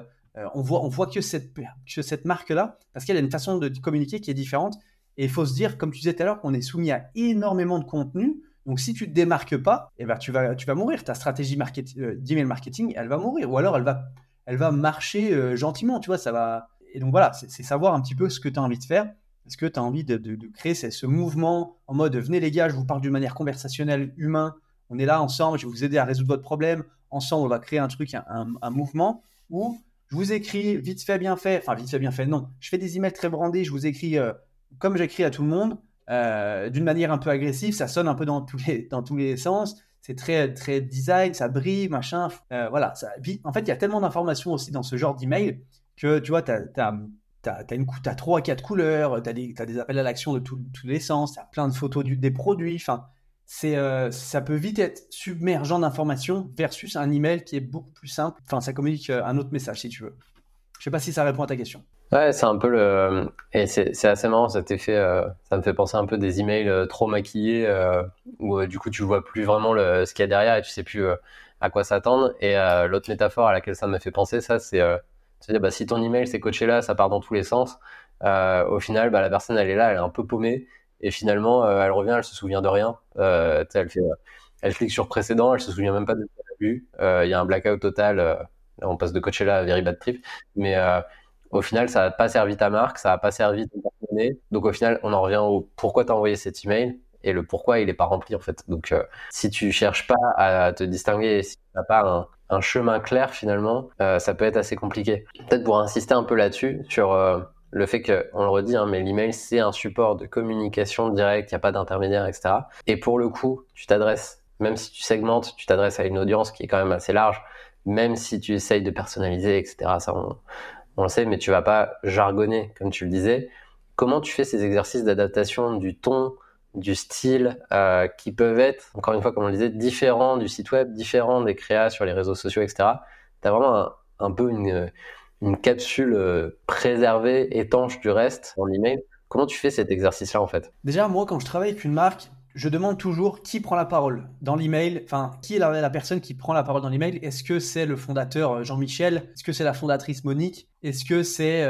On voit que cette marque-là, parce qu'elle a une façon de communiquer qui est différente. Et il faut se dire, comme tu disais tout à l'heure, qu'on est soumis à énormément de contenu. Donc, si tu ne te démarques pas, tu vas mourir. Ta stratégie d'email marketing, elle va mourir. Ou alors, elle va marcher gentiment. Tu vois, ça va. Et donc, voilà, c'est savoir un petit peu ce que tu as envie de faire. Est-ce que tu as envie de créer ce mouvement en mode, venez les gars, je vous parle d'une manière conversationnelle, humain. On est là ensemble, je vais vous aider à résoudre votre problème. Ensemble, on va créer un truc, un mouvement où je vous écris vite fait, bien fait. Enfin, vite fait, bien fait, non. Je fais des emails très brandés. Je vous écris comme j'écris à tout le monde, d'une manière un peu agressive. Ça sonne un peu dans tous les sens. C'est très, très design, ça brille, machin. Voilà. Puis, en fait, il y a tellement d'informations aussi dans ce genre d'email que, tu vois, tu as 3 à 4 couleurs, tu as des appels à l'action de tous les sens, tu as plein de photos des produits. Enfin, ça peut vite être submergent d'informations versus un email qui est beaucoup plus simple. Enfin, ça communique un autre message si tu veux. Je sais pas si ça répond à ta question. Ouais, c'est un peu et c'est assez marrant cet effet. Ça me fait penser un peu des emails trop maquillés où du coup tu vois plus vraiment ce qu'il y a derrière et tu sais plus à quoi s'attendre. Et l'autre métaphore à laquelle ça me fait penser, ça, c'est se dire bah, si ton email c'est coaché là, ça part dans tous les sens. Au final, bah, la personne elle est là, elle est un peu paumée et finalement elle revient, elle se souvient de rien. Tu sais, elle clique sur précédent, elle se souvient même pas de ce qu'elle a vu. Il y a un blackout total. On passe de Coachella à Very Bad Trip, mais au final, ça n'a pas servi ta marque, ça n'a pas servi ton porte-monnaie. Donc au final, on en revient au pourquoi tu as envoyé cet email et le pourquoi il n'est pas rempli en fait. Donc si tu cherches pas à te distinguer, si tu n'as pas un chemin clair finalement, ça peut être assez compliqué. Peut-être pour insister un peu là-dessus, sur le fait que, on le redit, hein, mais l'email c'est un support de communication directe, il n'y a pas d'intermédiaire, etc. Et pour le coup, tu t'adresses, même si tu segmentes, tu t'adresses à une audience qui est quand même assez large, même si tu essayes de personnaliser, etc. Ça, on le sait, mais tu vas pas jargonner, comme tu le disais. Comment tu fais ces exercices d'adaptation du ton, du style, qui peuvent être, encore une fois, comme on le disait, différents du site web, différents des créas sur les réseaux sociaux, etc. Tu as vraiment un peu une capsule préservée, étanche du reste en email. Comment tu fais cet exercice-là, en fait? Déjà, moi, quand je travaille avec une marque, je demande toujours qui prend la parole dans l'email. Enfin, qui est la personne qui prend la parole dans l'email? Est-ce que c'est le fondateur Jean-Michel? Est-ce que c'est la fondatrice Monique? Est-ce que c'est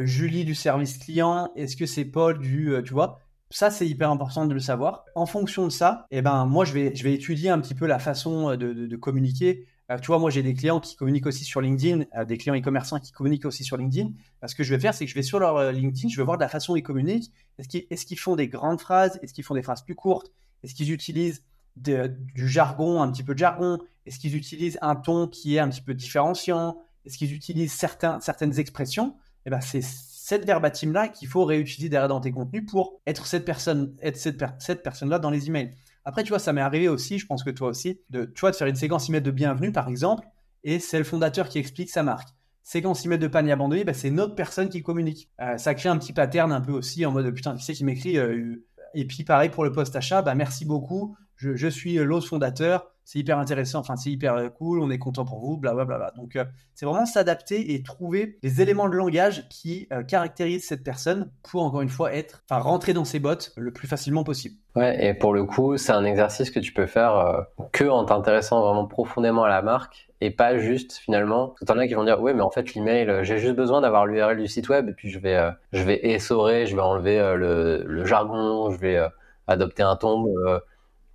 Julie du service client? Est-ce que c'est Paul tu vois? Ça, c'est hyper important de le savoir. En fonction de ça, eh ben, moi, je vais étudier un petit peu la façon de communiquer. Tu vois, moi, j'ai des clients qui communiquent aussi sur LinkedIn, des clients e-commerçants qui communiquent aussi sur LinkedIn. Ce que je vais faire, c'est que je vais sur leur LinkedIn, je vais voir de la façon dont ils communiquent. Est-ce qu'ils font des grandes phrases? Est-ce qu'ils font des phrases plus courtes? Est-ce qu'ils utilisent du jargon, un petit peu de jargon? Est-ce qu'ils utilisent un ton qui est un petit peu différenciant? Est-ce qu'ils utilisent certaines expressions? Eh ben, c'est cette verbatim-là qu'il faut réutiliser derrière dans tes contenus pour être cette personne-là dans les emails. Après, tu vois, ça m'est arrivé aussi, je pense que toi aussi, de faire une séquence email de bienvenue, par exemple, et c'est le fondateur qui explique sa marque. Séquence email de panier abandonné, bah, c'est une autre personne qui communique. Ça crée un petit pattern un peu aussi en mode putain, qui c'est qui m'écrit et puis pareil pour le post achat, bah merci beaucoup, je suis l'autre fondateur, c'est hyper intéressant, enfin c'est hyper cool, on est content pour vous, blablabla. Donc c'est vraiment s'adapter et trouver les éléments de langage qui caractérisent cette personne pour encore une fois rentrer dans ses bottes le plus facilement possible. Ouais, et pour le coup, c'est un exercice que tu peux faire que en t'intéressant vraiment profondément à la marque et pas juste finalement. Tout en a qui vont dire, ouais, mais en fait, l'email, j'ai juste besoin d'avoir l'URL du site web et puis je vais essorer, je vais enlever le jargon, je vais adopter un ton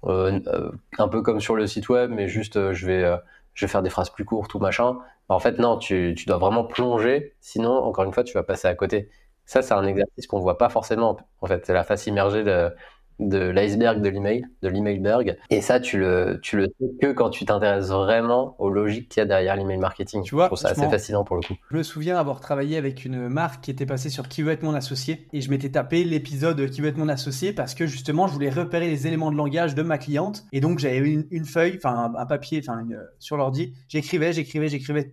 un peu comme sur le site web, mais juste je vais faire des phrases plus courtes ou machin. En fait, non, tu dois vraiment plonger, sinon, encore une fois, tu vas passer à côté. Ça, c'est un exercice qu'on voit pas forcément. En fait, c'est la face immergée de l'iceberg de l'emailberg. Et ça, tu le sais que quand tu t'intéresses vraiment aux logiques qu'il y a derrière l'email marketing. Tu Je vois, trouve ça assez fascinant pour le coup. je me souviens avoir travaillé avec une marque qui était passée sur Qui veut être mon associé et je m'étais tapé l'épisode Qui veut être mon associé parce que justement je voulais repérer les éléments de langage de ma cliente et donc j'avais une feuille, enfin un papier, sur l'ordi, j'écrivais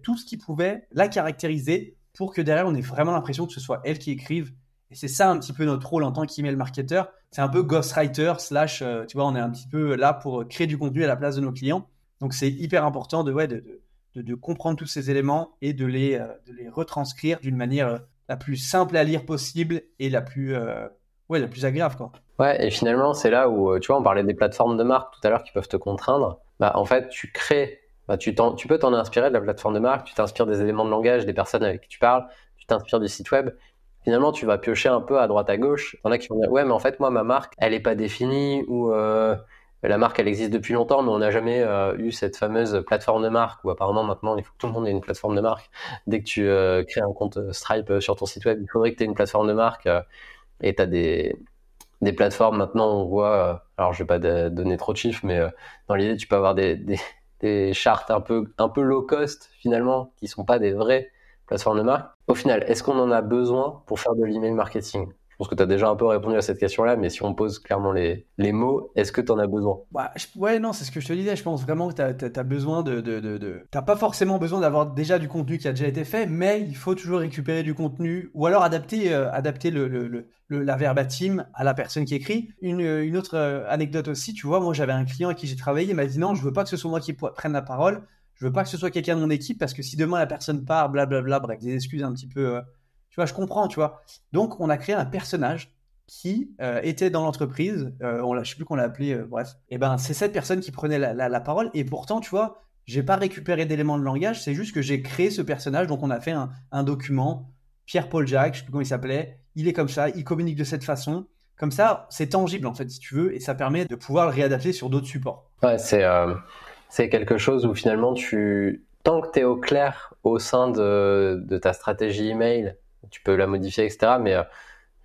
tout ce qui pouvait la caractériser pour que derrière on ait vraiment l'impression que ce soit elle qui écrive. Et c'est ça un petit peu notre rôle en tant qu'email marketeur. C'est un peu ghostwriter / tu vois, on est un petit peu là pour créer du contenu à la place de nos clients. Donc c'est hyper important de comprendre tous ces éléments et de les retranscrire d'une manière la plus simple à lire possible et la plus agréable, quoi. Ouais, et finalement, c'est là où, tu vois, on parlait des plateformes de marque tout à l'heure qui peuvent te contraindre. Bah, en fait, tu peux t'en inspirer de la plateforme de marque, tu t'inspires des éléments de langage des personnes avec qui tu parles, tu t'inspires du site web. Finalement, tu vas piocher un peu à droite à gauche. Il y en a qui vont dire, ouais, mais en fait, moi, ma marque, elle est pas définie ou la marque, elle existe depuis longtemps, mais on n'a jamais eu cette fameuse plateforme de marque où apparemment maintenant, il faut que tout le monde ait une plateforme de marque. Dès que tu crées un compte Stripe sur ton site web, il faudrait que tu aies une plateforme de marque et tu as des plateformes maintenant, on voit, alors je vais pas donner trop de chiffres, mais dans l'idée, tu peux avoir des chartes un peu low cost finalement, qui sont pas des vraies plateformes de marque. Au final, est-ce qu'on en a besoin pour faire de l'email marketing? Je pense que tu as déjà un peu répondu à cette question-là, mais si on pose clairement les mots, est-ce que tu en as besoin? Bah, ouais, non, c'est ce que je te disais. Je pense vraiment que t'as besoin T'as pas forcément besoin d'avoir déjà du contenu qui a déjà été fait, mais il faut toujours récupérer du contenu ou alors adapter la verbatim à la personne qui écrit. Une autre anecdote aussi, tu vois, moi j'avais un client à qui j'ai travaillé, il m'a dit non, je veux pas que ce soit moi qui prenne la parole, je veux pas que ce soit quelqu'un de mon équipe parce que si demain la personne part, blablabla, bref, des excuses un petit peu Tu vois, je comprends, tu vois. Donc, on a créé un personnage qui était dans l'entreprise, je sais plus qu'on l'a appelé, bref. Et ben, c'est cette personne qui prenait la parole. Et pourtant, tu vois, j'ai pas récupéré d'éléments de langage, c'est juste que j'ai créé ce personnage. Donc, on a fait un document. Pierre-Paul Jacques, je sais plus comment il s'appelait. Il est comme ça, il communique de cette façon. Comme ça, c'est tangible en fait, si tu veux, et ça permet de pouvoir le réadapter sur d'autres supports. Ouais, c'est quelque chose où finalement, tant que tu es au clair au sein de ta stratégie email, tu peux la modifier, etc. Mais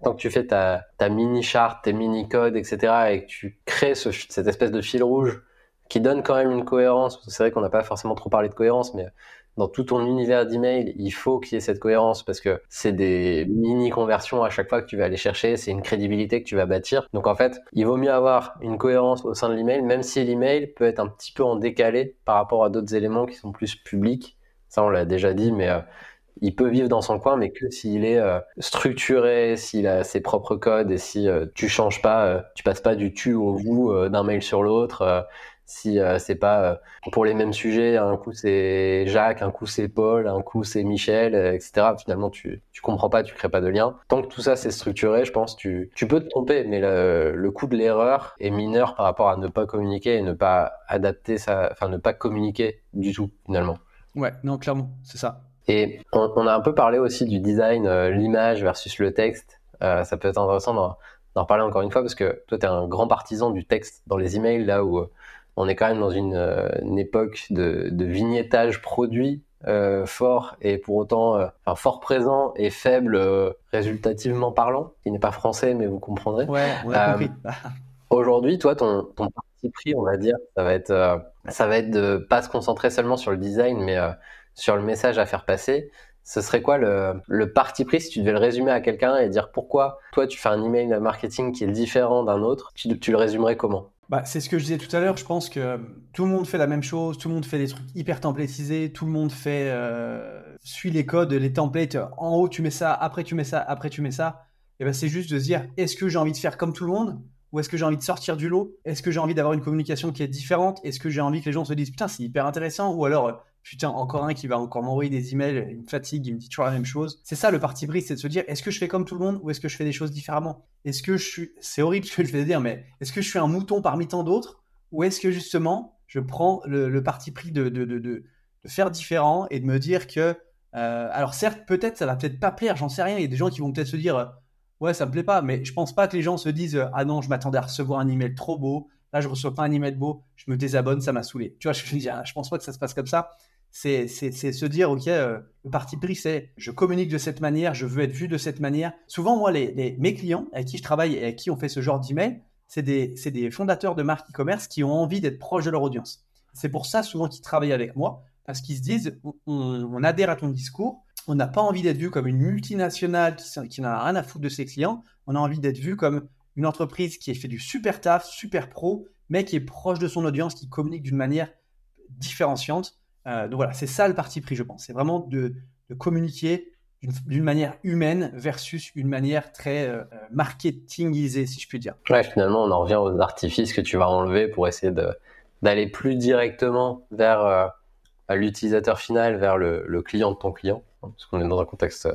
tant que tu fais ta mini-charte, tes mini-codes, etc., et que tu crées cette espèce de fil rouge qui donne quand même une cohérence, c'est vrai qu'on n'a pas forcément trop parlé de cohérence, mais dans tout ton univers d'email, il faut qu'il y ait cette cohérence parce que c'est des mini-conversions à chaque fois que tu vas aller chercher, c'est une crédibilité que tu vas bâtir. Donc en fait, il vaut mieux avoir une cohérence au sein de l'email, même si l'email peut être un petit peu en décalé par rapport à d'autres éléments qui sont plus publics. Ça, on l'a déjà dit, mais il peut vivre dans son coin, mais que s'il est structuré, s'il a ses propres codes et si tu changes pas, tu passes pas du tu au vous d'un mail sur l'autre. Si c'est pas pour les mêmes sujets, un coup c'est Jacques, un coup c'est Paul, un coup c'est Michel, etc. Finalement, tu comprends pas, tu crées pas de lien. Tant que tout ça c'est structuré, je pense tu peux te tromper, mais le coût de l'erreur est mineur par rapport à ne pas communiquer et ne pas adapter ça, enfin ne pas communiquer du tout finalement. Ouais, non, clairement, c'est ça. Et on a un peu parlé aussi du design, l'image versus le texte. Ça peut être intéressant d'en reparler encore une fois parce que toi, tu es un grand partisan du texte dans les emails, là où on est quand même dans une époque de vignettage produit fort et pour autant fort présent et faible résultativement parlant, qui n'est pas français, mais vous comprendrez. Ouais, on a compris. Aujourd'hui, toi, ton parti pris, on va dire, ça va être de pas se concentrer seulement sur le design, mais sur le message à faire passer. Ce serait quoi le parti pris si tu devais le résumer à quelqu'un et dire pourquoi toi tu fais un email marketing qui est différent d'un autre, tu le résumerais comment? Bah, c'est ce que je disais tout à l'heure, je pense que tout le monde fait la même chose, tout le monde fait des trucs hyper templatisés, tout le monde suit les codes, les templates, en haut tu mets ça, après tu mets ça, après tu mets ça. Et ben c'est juste de se dire, est-ce que j'ai envie de faire comme tout le monde? Ou est-ce que j'ai envie de sortir du lot? Est-ce que j'ai envie d'avoir une communication qui est différente? Est-ce que j'ai envie que les gens se disent, putain, c'est hyper intéressant? Ou alors, putain, encore un qui va encore m'envoyer des emails, il me fatigue, il me dit toujours la même chose. C'est ça le parti pris, c'est de se dire, est-ce que je fais comme tout le monde ou est-ce que je fais des choses différemment? Est-ce que c'est horrible ce que je vais dire, mais est-ce que je suis un mouton parmi tant d'autres ou est-ce que justement je prends le parti pris de faire différent et de me dire que, alors certes, peut-être ça va peut-être pas plaire, j'en sais rien. Il y a des gens qui vont peut-être se dire, ouais, ça me plaît pas, mais je pense pas que les gens se disent, ah non, je m'attendais à recevoir un email trop beau. Là, je reçois pas un email beau, je me désabonne, ça m'a saoulé. Tu vois, je pense pas que ça se passe comme ça. C'est se dire, ok, le parti pris, c'est je communique de cette manière, je veux être vu de cette manière. Souvent, moi, mes clients avec qui je travaille et avec qui on fait ce genre d'email, c'est des fondateurs de marques e-commerce qui ont envie d'être proches de leur audience. C'est pour ça souvent qu'ils travaillent avec moi, parce qu'ils se disent, on adhère à ton discours, on n'a pas envie d'être vu comme une multinationale qui n'a rien à foutre de ses clients, on a envie d'être vu comme une entreprise qui fait du super taf, super pro, mais qui est proche de son audience, qui communique d'une manière différenciante. Donc voilà, c'est ça le parti pris, je pense. C'est vraiment de communiquer d'une manière humaine versus une manière très marketingisée, si je puis dire. Ouais, finalement, on en revient aux artifices que tu vas enlever pour essayer d'aller plus directement vers l'utilisateur final, vers le client de ton client, hein, parce qu'on est dans un contexte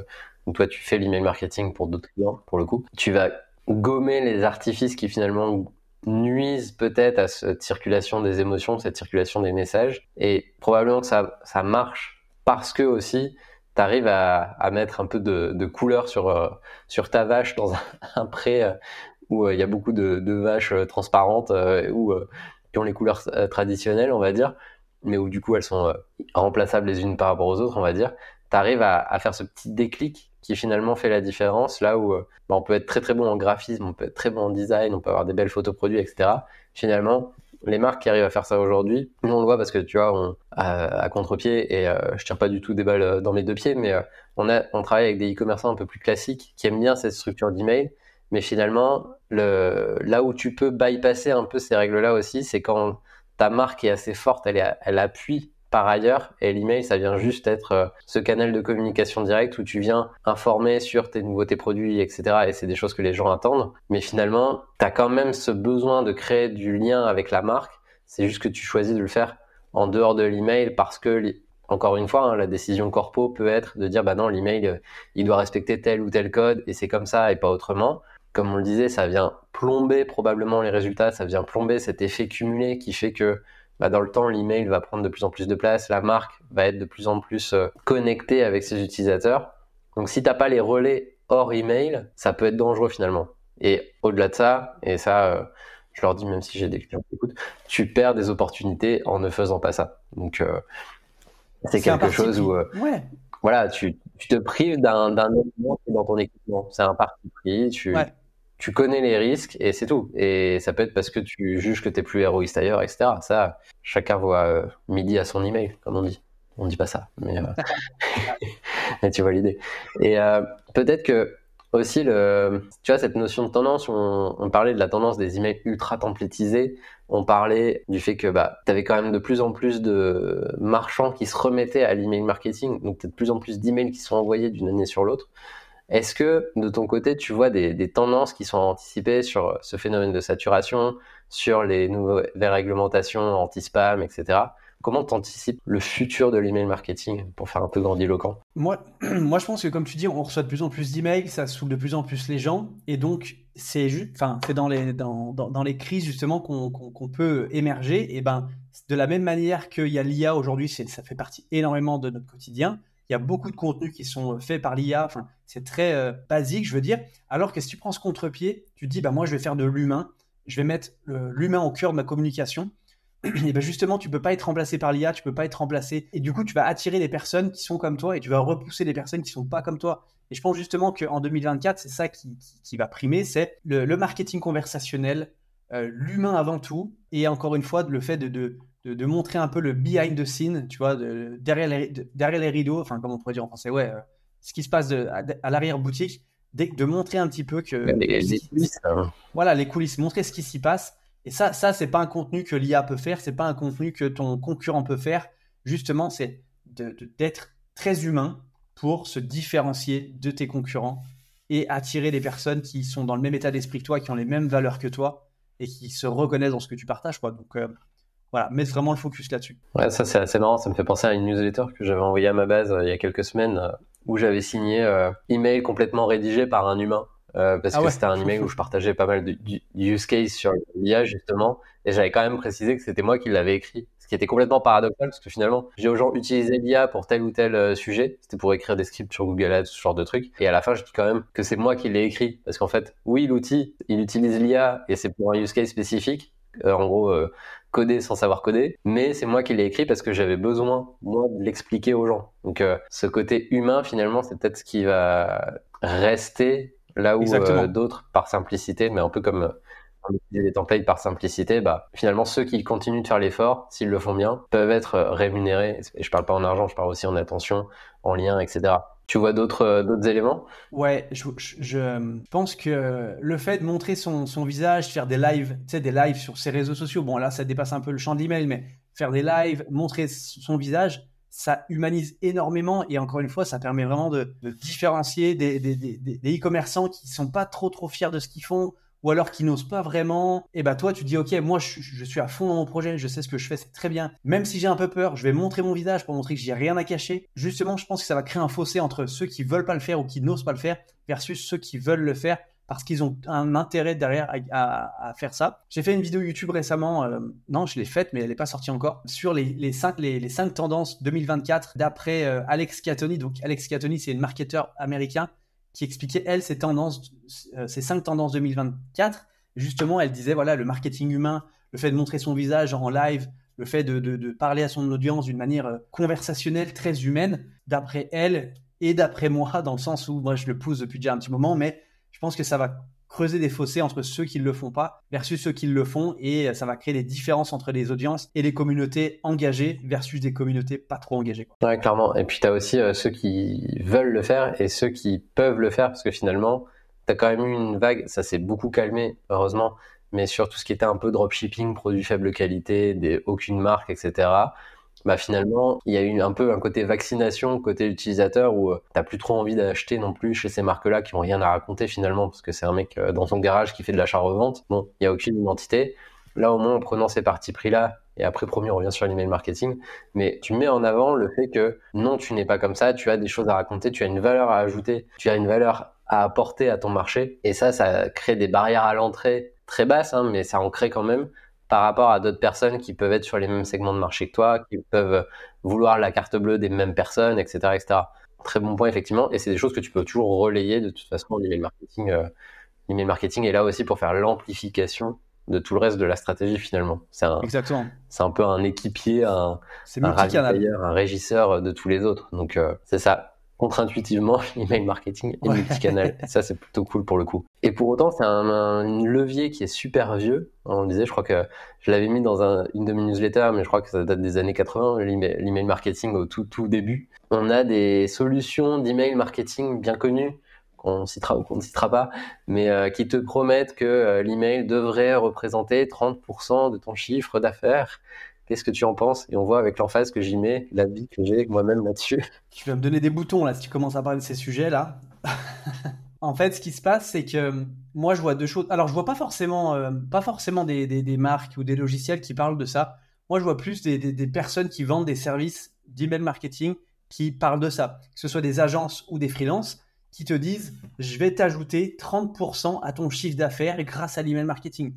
où toi, tu fais l'email marketing pour d'autres clients, pour le coup. Tu vas gommer les artifices qui finalement nuisent peut-être à cette circulation des émotions, cette circulation des messages. Et probablement que ça marche parce que aussi, tu arrives à mettre un peu de couleur sur ta vache dans un pré où il y a beaucoup de vaches transparentes qui ont les couleurs traditionnelles, on va dire, mais où du coup elles sont remplaçables les unes par rapport aux autres, on va dire. Tu arrives à faire ce petit déclic qui finalement fait la différence, là où on peut être très très bon en graphisme, on peut être très bon en design, on peut avoir des belles photos produits, etc. Finalement, les marques qui arrivent à faire ça aujourd'hui, nous on le voit parce que tu vois, à contre-pied, et je tiens pas du tout des balles dans mes deux pieds, mais on travaille avec des e-commerçants un peu plus classiques qui aiment bien cette structure d'email, mais finalement, là où tu peux bypasser un peu ces règles-là aussi, c'est quand ta marque est assez forte, elle appuie par ailleurs, et l'email, ça vient juste être ce canal de communication direct où tu viens informer sur tes nouveautés produits, etc. Et c'est des choses que les gens attendent. Mais finalement, tu as quand même ce besoin de créer du lien avec la marque. C'est juste que tu choisis de le faire en dehors de l'email parce que encore une fois, hein, la décision corpo peut être de dire, bah non, l'email, il doit respecter tel ou tel code et c'est comme ça et pas autrement. Comme on le disait, ça vient plomber probablement les résultats, ça vient plomber cet effet cumulé qui fait que bah, dans le temps, l'email va prendre de plus en plus de place, la marque va être de plus en plus connectée avec ses utilisateurs. Donc si t'as pas les relais hors email, ça peut être dangereux finalement. Et au-delà de ça, et ça, je leur dis même si j'ai des clients qui écoutent, tu perds des opportunités en ne faisant pas ça. Donc c'est quelque chose où Ouais. voilà, tu te prives d'un élément qui est dans ton équipement. C'est un parti pris, Ouais. tu connais les risques et c'est tout. Et ça peut être parce que tu juges que t'es plus héroïste ailleurs, etc. Ça, chacun voit midi à son email, comme on dit. On dit pas ça, mais et tu vois l'idée. Et peut-être que aussi, tu vois, cette notion de tendance, on parlait de la tendance des emails ultra templétisés, on parlait du fait que bah, tu avais quand même de plus en plus de marchands qui se remettaient à l'email marketing, donc tu as de plus en plus d'emails qui sont envoyés d'une année sur l'autre. Est-ce que de ton côté, tu vois des tendances qui sont anticipées sur ce phénomène de saturation, sur les nouvelles réglementations anti-spam, etc. Comment tu anticipes le futur de l'email marketing pour faire un peu grandiloquent? Moi, je pense que comme tu dis, on reçoit de plus en plus d'emails, ça saoule de plus en plus les gens, et donc c'est juste, enfin, c'est dans les crises justement qu'on peut émerger. Et ben, de la même manière qu'il y a l'IA aujourd'hui, ça fait partie énormément de notre quotidien. Il y a beaucoup de contenus qui sont faits par l'IA. Enfin, c'est très basique, je veux dire. Alors que si tu prends ce contre-pied, tu te dis, bah moi, je vais faire de l'humain, je vais mettre l'humain au cœur de ma communication. Et ben justement, tu peux pas être remplacé par l'IA, tu peux pas être remplacé. Et du coup, tu vas attirer des personnes qui sont comme toi et tu vas repousser des personnes qui sont pas comme toi. Et je pense justement qu'en 2024, c'est ça qui va primer, c'est le marketing conversationnel, l'humain avant tout. Et encore une fois, le fait de montrer un peu le behind the scene, tu vois, derrière les rideaux, enfin, comme on pourrait dire en français, ouais, ce qui se passe à l'arrière-boutique, de montrer un petit peu que. Les coulisses, Voilà, les coulisses, montrer ce qui s'y passe. Et ça, c'est pas un contenu que l'IA peut faire, c'est pas un contenu que ton concurrent peut faire. Justement, c'est d'être très humain pour se différencier de tes concurrents et attirer des personnes qui sont dans le même état d'esprit que toi, qui ont les mêmes valeurs que toi et qui se reconnaissent dans ce que tu partages, quoi. Donc voilà, mets vraiment le focus là-dessus. ouais, ça c'est assez marrant, ça me fait penser à une newsletter que j'avais envoyée à ma base il y a quelques semaines où j'avais signé email complètement rédigé par un humain parce Ah que ouais. c'était un email où je partageais pas mal de use case sur l'IA justement et j'avais quand même précisé que c'était moi qui l'avais écrit, ce qui était complètement paradoxal parce que finalement j'ai aux gens utilisé l'IA pour tel ou tel sujet, c'était pour écrire des scripts sur Google Ads, ce genre de trucs, et à la fin je dis quand même que c'est moi qui l'ai écrit parce qu'en fait oui l'outil il utilise l'IA et c'est pour un use case spécifique, en gros coder sans savoir coder, mais c'est moi qui l'ai écrit parce que j'avais besoin, moi, de l'expliquer aux gens. Donc, ce côté humain, finalement, c'est peut-être ce qui va rester là où Exactement. d'autres, par simplicité, mais un peu comme on utilise des templates par simplicité, bah, finalement, ceux qui continuent de faire l'effort, s'ils le font bien, peuvent être rémunérés. Et je parle pas en argent, je parle aussi en attention, en lien, etc. Tu vois d'autres éléments? Ouais, je pense que le fait de montrer son visage, faire des lives, tu sais, des lives sur ses réseaux sociaux, bon là ça dépasse un peu le champ de l'email, mais faire des lives, montrer son visage, ça humanise énormément et encore une fois, ça permet vraiment de différencier des e-commerçants qui sont pas trop fiers de ce qu'ils font ou alors qui n'osent pas vraiment. Et bah toi, tu dis, ok, moi je suis à fond dans mon projet, je sais ce que je fais, c'est très bien. Même si j'ai un peu peur, je vais montrer mon visage pour montrer que j'ai rien à cacher. Justement, je pense que ça va créer un fossé entre ceux qui veulent pas le faire ou qui n'osent pas le faire versus ceux qui veulent le faire parce qu'ils ont un intérêt derrière à faire ça. J'ai fait une vidéo YouTube récemment, non, je l'ai faite, mais elle n'est pas sortie encore, sur les 5 tendances 2024 d'après Alex Catoni. Donc, Alex Catoni, c'est une marketeur américain qui expliquait, elle, ces 5 tendances 2024. Justement, elle disait, voilà, le marketing humain, le fait de montrer son visage en live, le fait de parler à son audience d'une manière conversationnelle, très humaine, d'après elle et d'après moi, dans le sens où moi je le pousse depuis déjà un petit moment, mais je pense que ça va creuser des fossés entre ceux qui ne le font pas versus ceux qui le font et ça va créer des différences entre les audiences et les communautés engagées versus des communautés pas trop engagées, quoi. Ouais, clairement. Et puis, tu as aussi ceux qui veulent le faire et ceux qui peuvent le faire parce que finalement, tu as quand même eu une vague, ça s'est beaucoup calmé, heureusement, mais sur tout ce qui était un peu dropshipping, produits faible qualité, aucune marque, etc. Bah finalement, il y a eu un peu un côté vaccination, côté utilisateur, où t'as plus trop envie d'acheter non plus chez ces marques-là qui ont rien à raconter finalement, parce que c'est un mec dans son garage qui fait de l'achat-revente. Bon, il y a aucune identité. Là, au moins, en prenant ces partis pris-là, et après promis on revient sur l'email marketing, mais tu mets en avant le fait que non, tu n'es pas comme ça, tu as des choses à raconter, tu as une valeur à ajouter, tu as une valeur à apporter à ton marché, et ça crée des barrières à l'entrée très basses, hein, mais ça en crée quand même par rapport à d'autres personnes qui peuvent être sur les mêmes segments de marché que toi, qui peuvent vouloir la carte bleue des mêmes personnes, etc., etc. Très bon point, effectivement, et c'est des choses que tu peux toujours relayer de toute façon. L'email marketing est là aussi pour faire l'amplification de tout le reste de la stratégie, finalement. Exactement. C'est un peu un équipier, un ravitailleur, un régisseur de tous les autres. Donc, c'est ça. Contre-intuitivement, l'email marketing est multicanal. Ça, c'est plutôt cool pour le coup. Et pour autant, c'est un levier qui est super vieux. On le disait, je crois que je l'avais mis dans une de mes newsletters, mais je crois que ça date des années 80, l'email marketing au tout début. On a des solutions d'email marketing bien connues, qu'on citera ou qu'on ne citera pas, mais qui te promettent que l'email devrait représenter 30% de ton chiffre d'affaires. Qu'est-ce que tu en penses? Et on voit avec l'emphase que j'y mets, l'avis que j'ai moi-même là-dessus. Tu vas me donner des boutons là si tu commences à parler de ces sujets-là. En fait, ce qui se passe, c'est que moi, je vois deux choses. Alors, je vois pas forcément des marques ou des logiciels qui parlent de ça. Moi, je vois plus des personnes qui vendent des services d'email marketing qui parlent de ça. Que ce soit des agences ou des freelances qui te disent « Je vais t'ajouter 30% à ton chiffre d'affaires grâce à l'email marketing ».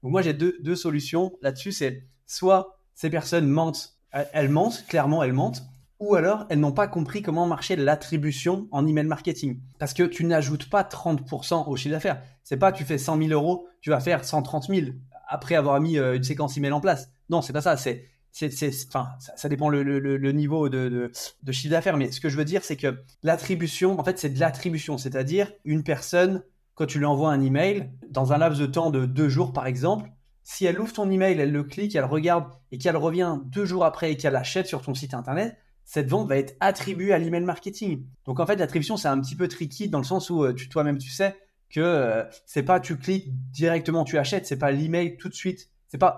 Donc, moi, j'ai deux solutions là-dessus. C'est soit ces personnes mentent, elles mentent, clairement elles mentent, ou alors elles n'ont pas compris comment marchait l'attribution en email marketing. Parce que tu n'ajoutes pas 30% au chiffre d'affaires. C'est pas tu fais 100 000 euros, tu vas faire 130 000 après avoir mis une séquence email en place. Non, c'est pas ça. Ça dépend le niveau de chiffre d'affaires. Mais ce que je veux dire, c'est que l'attribution, en fait, c'est de l'attribution. C'est-à-dire une personne, quand tu lui envoies un email, dans un laps de temps de 2 jours par exemple, si elle ouvre ton email, elle le clique, elle regarde et qu'elle revient 2 jours après et qu'elle achète sur ton site internet, cette vente va être attribuée à l'email marketing. Donc en fait, l'attribution, c'est un petit peu tricky dans le sens où toi-même, tu sais que c'est pas tu cliques directement, tu achètes, c'est pas l'email tout de suite. C'est pas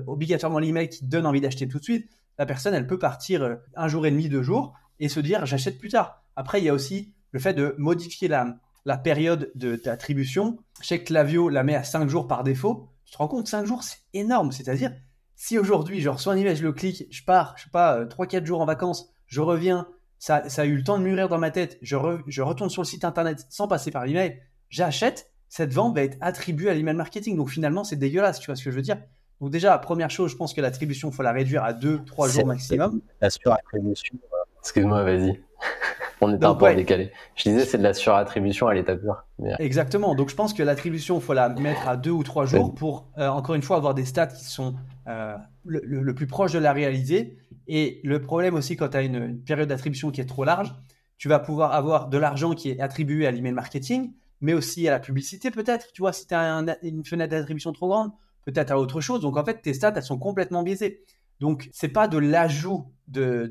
obligatoirement l'email qui te donne envie d'acheter tout de suite. La personne, elle peut partir 1 jour et demi, 2 jours et se dire j'achète plus tard. Après, il y a aussi le fait de modifier la période d'attribution. Je sais que Klaviyo la met à 5 jours par défaut. Tu te rends compte, 5 jours, c'est énorme. C'est-à-dire, si aujourd'hui, je reçois un email, je le clique, je pars, je sais pas, 3-4 jours en vacances, je reviens, ça a eu le temps de mûrir dans ma tête, je retourne sur le site internet sans passer par l'email, j'achète, cette vente va être attribuée à l'email marketing. Donc finalement, c'est dégueulasse, tu vois ce que je veux dire? Donc déjà, première chose, je pense que l'attribution, il faut la réduire à 2-3 jours maximum. La surattribution. Excuse-moi, vas-y. On est un peu décalé. Je disais, c'est de la surattribution à l'état pur. Mais... Exactement. Donc, je pense que l'attribution, il faut la mettre à 2 ou 3 jours pour, encore une fois, avoir des stats qui sont le plus proche de la réalité. Et le problème aussi, quand tu as une période d'attribution qui est trop large, tu vas pouvoir avoir de l'argent qui est attribué à l'email marketing, mais aussi à la publicité peut-être. Tu vois, si tu as une fenêtre d'attribution trop grande, peut-être à autre chose. Donc, en fait, tes stats, elles sont complètement biaisées. Donc, c'est pas de l'ajout de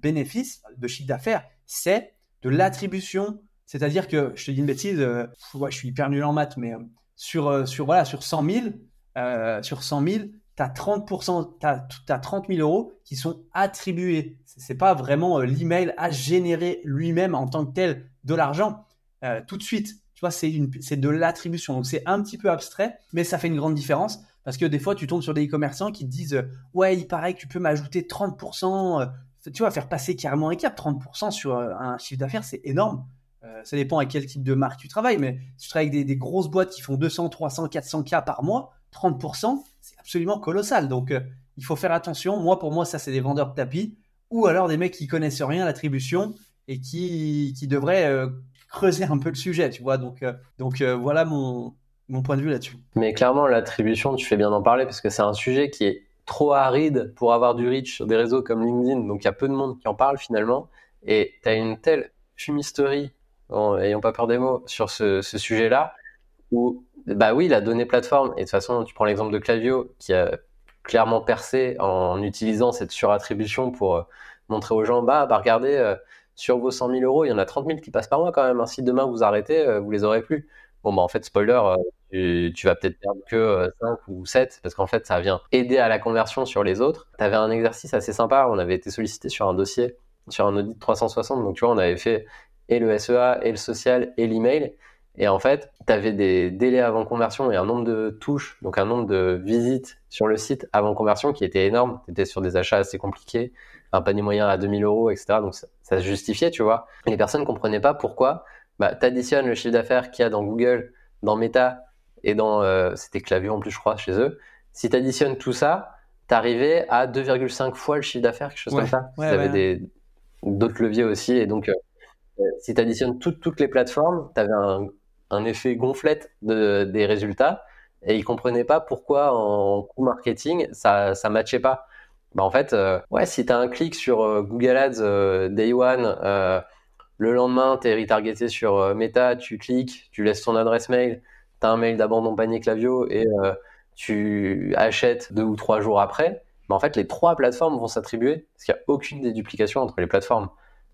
bénéfices, de chiffre d'affaires, c'est de l'attribution. C'est-à-dire que, je te dis une bêtise, je suis hyper nul en maths, mais sur 100 000, tu as 30%, t'as 30 000 euros qui sont attribués. C'est pas vraiment l'email à générer lui-même en tant que tel de l'argent tout de suite. Tu vois, c'est de l'attribution. Donc, c'est un petit peu abstrait, mais ça fait une grande différence. Parce que des fois, tu tombes sur des e-commerçants qui te disent ouais, il paraît que tu peux m'ajouter 30%. Tu vois, faire passer carrément un cap. 30% sur un chiffre d'affaires, c'est énorme. Ça dépend à quel type de marque tu travailles. Mais si tu travailles avec des grosses boîtes qui font 200, 300, 400 K par mois, 30%, c'est absolument colossal. Donc, il faut faire attention. Pour moi, ça, c'est des vendeurs de tapis. Ou alors des mecs qui connaissent rien à l'attribution et qui devraient creuser un peu le sujet. Tu vois, donc voilà mon point de vue là-dessus. Mais clairement, l'attribution, tu fais bien d'en parler parce que c'est un sujet qui est trop aride pour avoir du reach sur des réseaux comme LinkedIn. Donc, il y a peu de monde qui en parle finalement. Et tu as une telle fumisterie, ayant pas peur des mots, sur ce sujet-là où, bah oui, la donnée plateforme, et de toute façon, tu prends l'exemple de Klaviyo qui a clairement percé en utilisant cette surattribution pour montrer aux gens, regardez, sur vos 100 000 euros, il y en a 30 000 qui passent par mois quand même. Si demain vous arrêtez, vous les aurez plus. Bon, en fait, spoiler, tu vas peut-être perdre que 5 ou 7 parce qu'en fait, ça vient aider à la conversion sur les autres. Tu avais un exercice assez sympa. On avait été sollicité sur un dossier, sur un audit 360. Donc, tu vois, on avait fait et le SEA, et le social, et l'email. Et en fait, tu avais des délais avant conversion et un nombre de touches, donc un nombre de visites sur le site avant conversion qui était énorme. Tu étais sur des achats assez compliqués, un panier moyen à 2000 euros, etc. Donc ça se justifiait, tu vois. Et les personnes ne comprenaient pas pourquoi. Tu additionnes le chiffre d'affaires qu'il y a dans Google, dans Meta et dans, c'était Klaviyo en plus, je crois, chez eux. Si tu additionnes tout ça, tu arrivais à 2,5 fois le chiffre d'affaires, quelque chose comme ça. Tu avais d'autres leviers aussi. Et donc, si tu additionnes toutes les plateformes, tu avais un effet gonflette des résultats et ils comprenaient pas pourquoi en coût marketing ça matchait pas. En fait, si tu as un clic sur Google Ads Day One, le lendemain tu es retargeté sur Meta, tu cliques, tu laisses ton adresse mail, tu as un mail d'abandon panier Klaviyo et tu achètes 2 ou 3 jours après, en fait les 3 plateformes vont s'attribuer parce qu'il n'y a aucune déduplication entre les plateformes.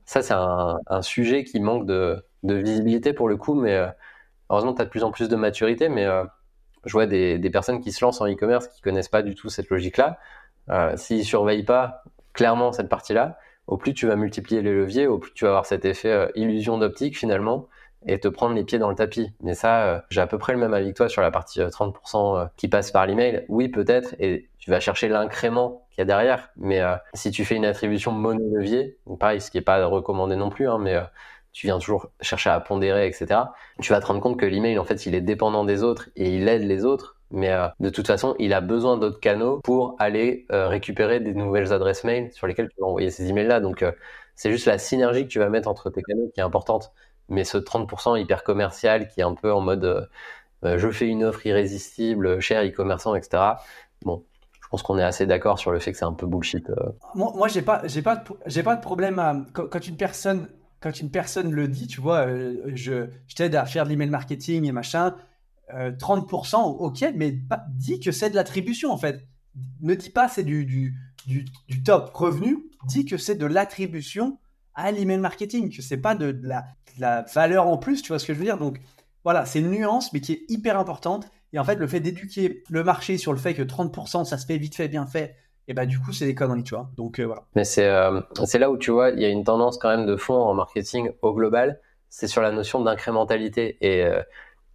Ça, c'est un sujet qui manque de visibilité pour le coup, mais heureusement, tu as de plus en plus de maturité, mais je vois des personnes qui se lancent en e-commerce qui connaissent pas du tout cette logique-là. S'ils surveillent pas clairement cette partie-là, au plus tu vas multiplier les leviers, au plus tu vas avoir cet effet illusion d'optique finalement et te prendre les pieds dans le tapis. Mais ça, j'ai à peu près le même avis que toi sur la partie 30% qui passe par l'email. Oui, peut-être, et tu vas chercher l'incrément qu'il y a derrière. Mais si tu fais une attribution mono-levier, pareil, ce qui n'est pas recommandé non plus, mais tu viens toujours chercher à pondérer, etc. Tu vas te rendre compte que l'email, en fait, il est dépendant des autres et il aide les autres. Mais de toute façon, il a besoin d'autres canaux pour aller récupérer des nouvelles adresses mail sur lesquelles tu vas envoyer ces emails-là. Donc, c'est juste la synergie que tu vas mettre entre tes canaux qui est importante. Mais ce 30% hyper commercial qui est un peu en mode je fais une offre irrésistible, cher e-commerçant, etc. Bon, je pense qu'on est assez d'accord sur le fait que c'est un peu bullshit. Moi, j'ai pas de problème quand une personne le dit, tu vois, je t'aide à faire de l'email marketing et machin. 30%, ok, mais dis que c'est de l'attribution en fait. Ne dis pas c'est du top revenu, dis que c'est de l'attribution à l'email marketing, que c'est pas de la valeur en plus, tu vois ce que je veux dire. Donc voilà, c'est une nuance, mais qui est hyper importante. Et en fait, le fait d'éduquer le marché sur le fait que 30%, ça se fait vite fait, bien fait, et du coup, c'est des conneries, tu vois. Donc voilà. Mais c'est là où tu vois, il y a une tendance quand même de fond en marketing au global, c'est sur la notion d'incrémentalité. Et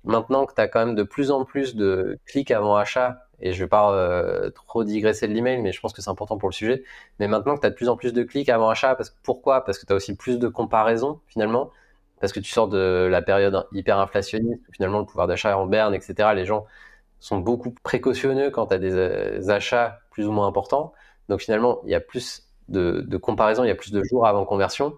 maintenant que tu as quand même de plus en plus de clics avant achat, et je vais pas trop digresser de l'email, mais je pense que c'est important pour le sujet, mais maintenant que tu as de plus en plus de clics avant achat, pourquoi ? Parce que tu as aussi plus de comparaisons finalement, parce que tu sors de la période hyper inflationniste, où finalement le pouvoir d'achat est en berne, etc. Les gens sont beaucoup précautionneux quand tu as des achats plus ou moins importants. Donc finalement, il y a plus de comparaisons, il y a plus de jours avant conversion.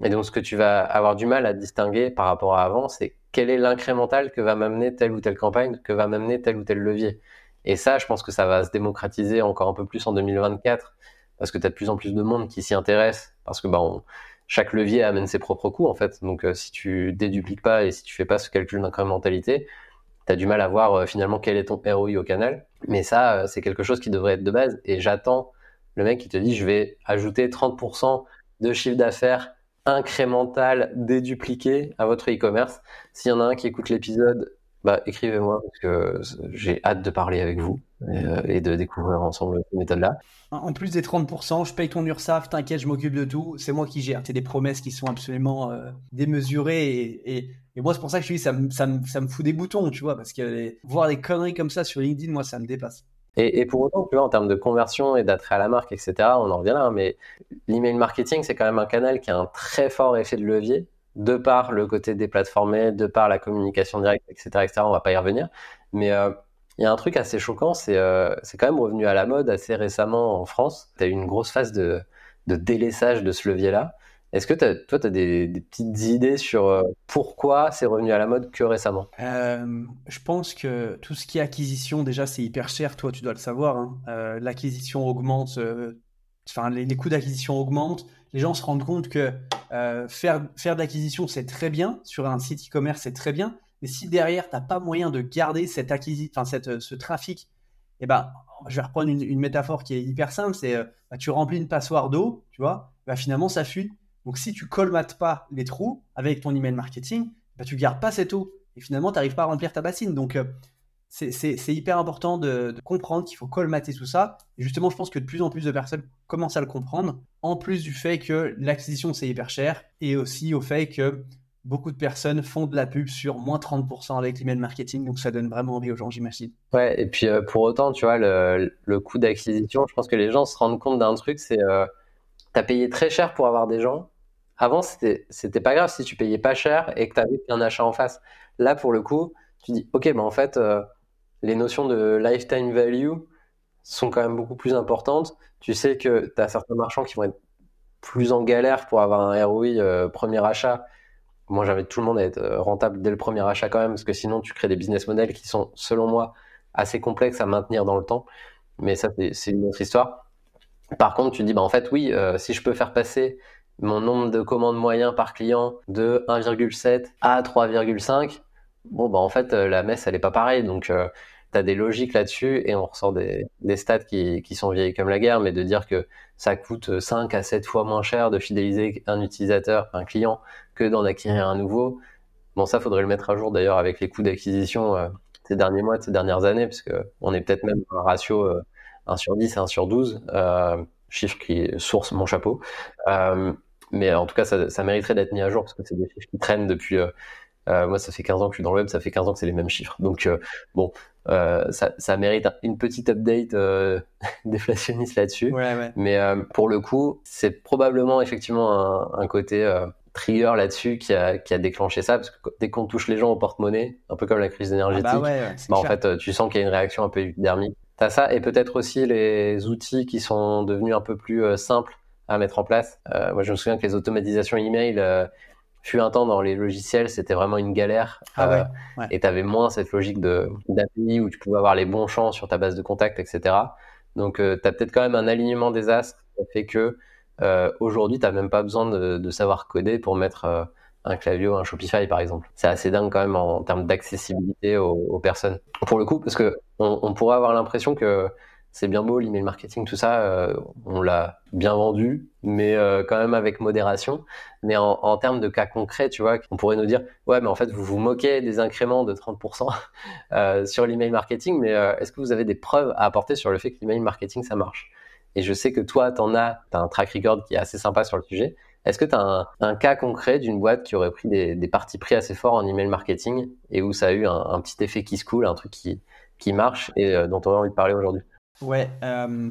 Et donc ce que tu vas avoir du mal à distinguer par rapport à avant, c'est quel est l'incrémental que va m'amener telle ou telle campagne, que va m'amener tel ou tel levier. Et ça, je pense que ça va se démocratiser encore un peu plus en 2024, parce que tu as de plus en plus de monde qui s'y intéresse, parce que chaque levier amène ses propres coûts en fait. Donc si tu dédupliques pas et si tu fais pas ce calcul d'incrémentalité, tu as du mal à voir finalement quel est ton ROI au canal. Mais ça, c'est quelque chose qui devrait être de base. Et j'attends le mec qui te dit je vais ajouter 30% de chiffre d'affaires incrémental dédupliqué à votre e-commerce. S'il y en a un qui écoute l'épisode, écrivez-moi parce que j'ai hâte de parler avec vous et de découvrir ensemble cette méthode-là. En plus des 30%, je paye ton URSAF, t'inquiète, je m'occupe de tout, c'est moi qui gère. C'est des promesses qui sont absolument démesurées et moi c'est pour ça que je te dis ça me fout des boutons, tu vois, parce que voir des conneries comme ça sur LinkedIn, moi ça me dépasse. Et pour autant, tu vois, en termes de conversion et d'attrait à la marque, etc., on en revient là, mais l'email marketing, c'est quand même un canal qui a un très fort effet de levier, de par le côté déplatformé, de par la communication directe, etc., etc., on va pas y revenir. Mais il y a un truc assez choquant, c'est quand même revenu à la mode assez récemment en France. Tu as eu une grosse phase de délaissage de ce levier-là. Est-ce que toi, tu as des petites idées sur pourquoi c'est revenu à la mode que récemment ? Je pense que tout ce qui est acquisition, déjà, c'est hyper cher. Toi, tu dois le savoir, hein. L'acquisition augmente, les coûts d'acquisition augmentent. Les gens se rendent compte que faire de l'acquisition, c'est très bien. Sur un site e-commerce, c'est très bien. Mais si derrière, tu n'as pas moyen de garder ce trafic, je vais reprendre une métaphore qui est hyper simple, c'est tu remplis une passoire d'eau, tu vois, finalement, ça fuit. Donc, si tu colmates pas les trous avec ton email marketing, tu gardes pas cette eau. Et finalement, tu n'arrives pas à remplir ta bassine. Donc, c'est hyper important de comprendre qu'il faut colmater tout ça. Et justement, je pense que de plus en plus de personnes commencent à le comprendre. En plus du fait que l'acquisition, c'est hyper cher. Et aussi au fait que beaucoup de personnes font de la pub sur moins 30% avec l'email marketing, donc ça donne vraiment envie aux gens, j'imagine. Ouais, et puis pour autant, tu vois, le coût d'acquisition, je pense que les gens se rendent compte d'un truc, c'est t'as payé très cher pour avoir des gens. Avant, c'était pas grave si tu payais pas cher et que t'avais un achat en face. Là, pour le coup, tu dis, ok, en fait, les notions de lifetime value sont quand même beaucoup plus importantes. Tu sais que t'as certains marchands qui vont être plus en galère pour avoir un ROI premier achat. Moi, j'invite tout le monde à être rentable dès le premier achat quand même, parce que sinon, tu crées des business models qui sont, selon moi, assez complexes à maintenir dans le temps. Mais ça, c'est une autre histoire. Par contre, tu dis, en fait, oui, si je peux faire passer mon nombre de commandes moyen par client de 1,7 à 3,5, en fait, la messe, elle est pas pareille. Donc, tu as des logiques là-dessus et on ressort des stats qui sont vieilles comme la guerre, mais de dire que ça coûte 5 à 7 fois moins cher de fidéliser un utilisateur, un client, que d'en acquérir un nouveau. Bon, ça, faudrait le mettre à jour d'ailleurs avec les coûts d'acquisition ces derniers mois, de ces dernières années, parce que on est peut-être même à un ratio 1 sur 10 et 1 sur 12, chiffre qui source mon chapeau. Mais en tout cas, ça mériterait d'être mis à jour parce que c'est des chiffres qui traînent depuis. Moi, ça fait 15 ans que je suis dans le web, ça fait 15 ans que c'est les mêmes chiffres. Donc, ça mérite une petite update déflationniste là-dessus. Ouais. Mais pour le coup, c'est probablement effectivement un côté trigger là-dessus qui a déclenché ça, parce que dès qu'on touche les gens au porte-monnaie, un peu comme la crise énergétique, Ah bah ouais, c'est en clair. fait, tu sens qu'il y a une réaction un peu épidermique. T'as ça, et peut-être aussi les outils qui sont devenus un peu plus simples à mettre en place. Moi, je me souviens que les automatisations email, fut un temps dans les logiciels, c'était vraiment une galère. Ah ouais. Et tu avais moins cette logique d'API où tu pouvais avoir les bons champs sur ta base de contacts, etc. Donc, tu as peut-être quand même un alignement des astres qui fait que aujourd'hui, tu n'as même pas besoin de savoir coder pour mettre un Klaviyo, un Shopify, par exemple. C'est assez dingue quand même en termes d'accessibilité aux personnes. Pour le coup, parce que on pourrait avoir l'impression que c'est bien beau, l'email marketing, tout ça, on l'a bien vendu, mais quand même avec modération. Mais en termes de cas concrets, tu vois, on pourrait nous dire, ouais, mais en fait, vous vous moquez des incréments de 30% sur l'email marketing, mais est-ce que vous avez des preuves à apporter sur le fait que l'email marketing, ça marche? Et je sais que toi, t'as un track record qui est assez sympa sur le sujet. Est-ce que tu as un cas concret d'une boîte qui aurait pris des partis pris assez forts en email marketing et où ça a eu un petit effet qui se coule, un truc qui marche et dont on a envie de parler aujourd'hui? Ouais,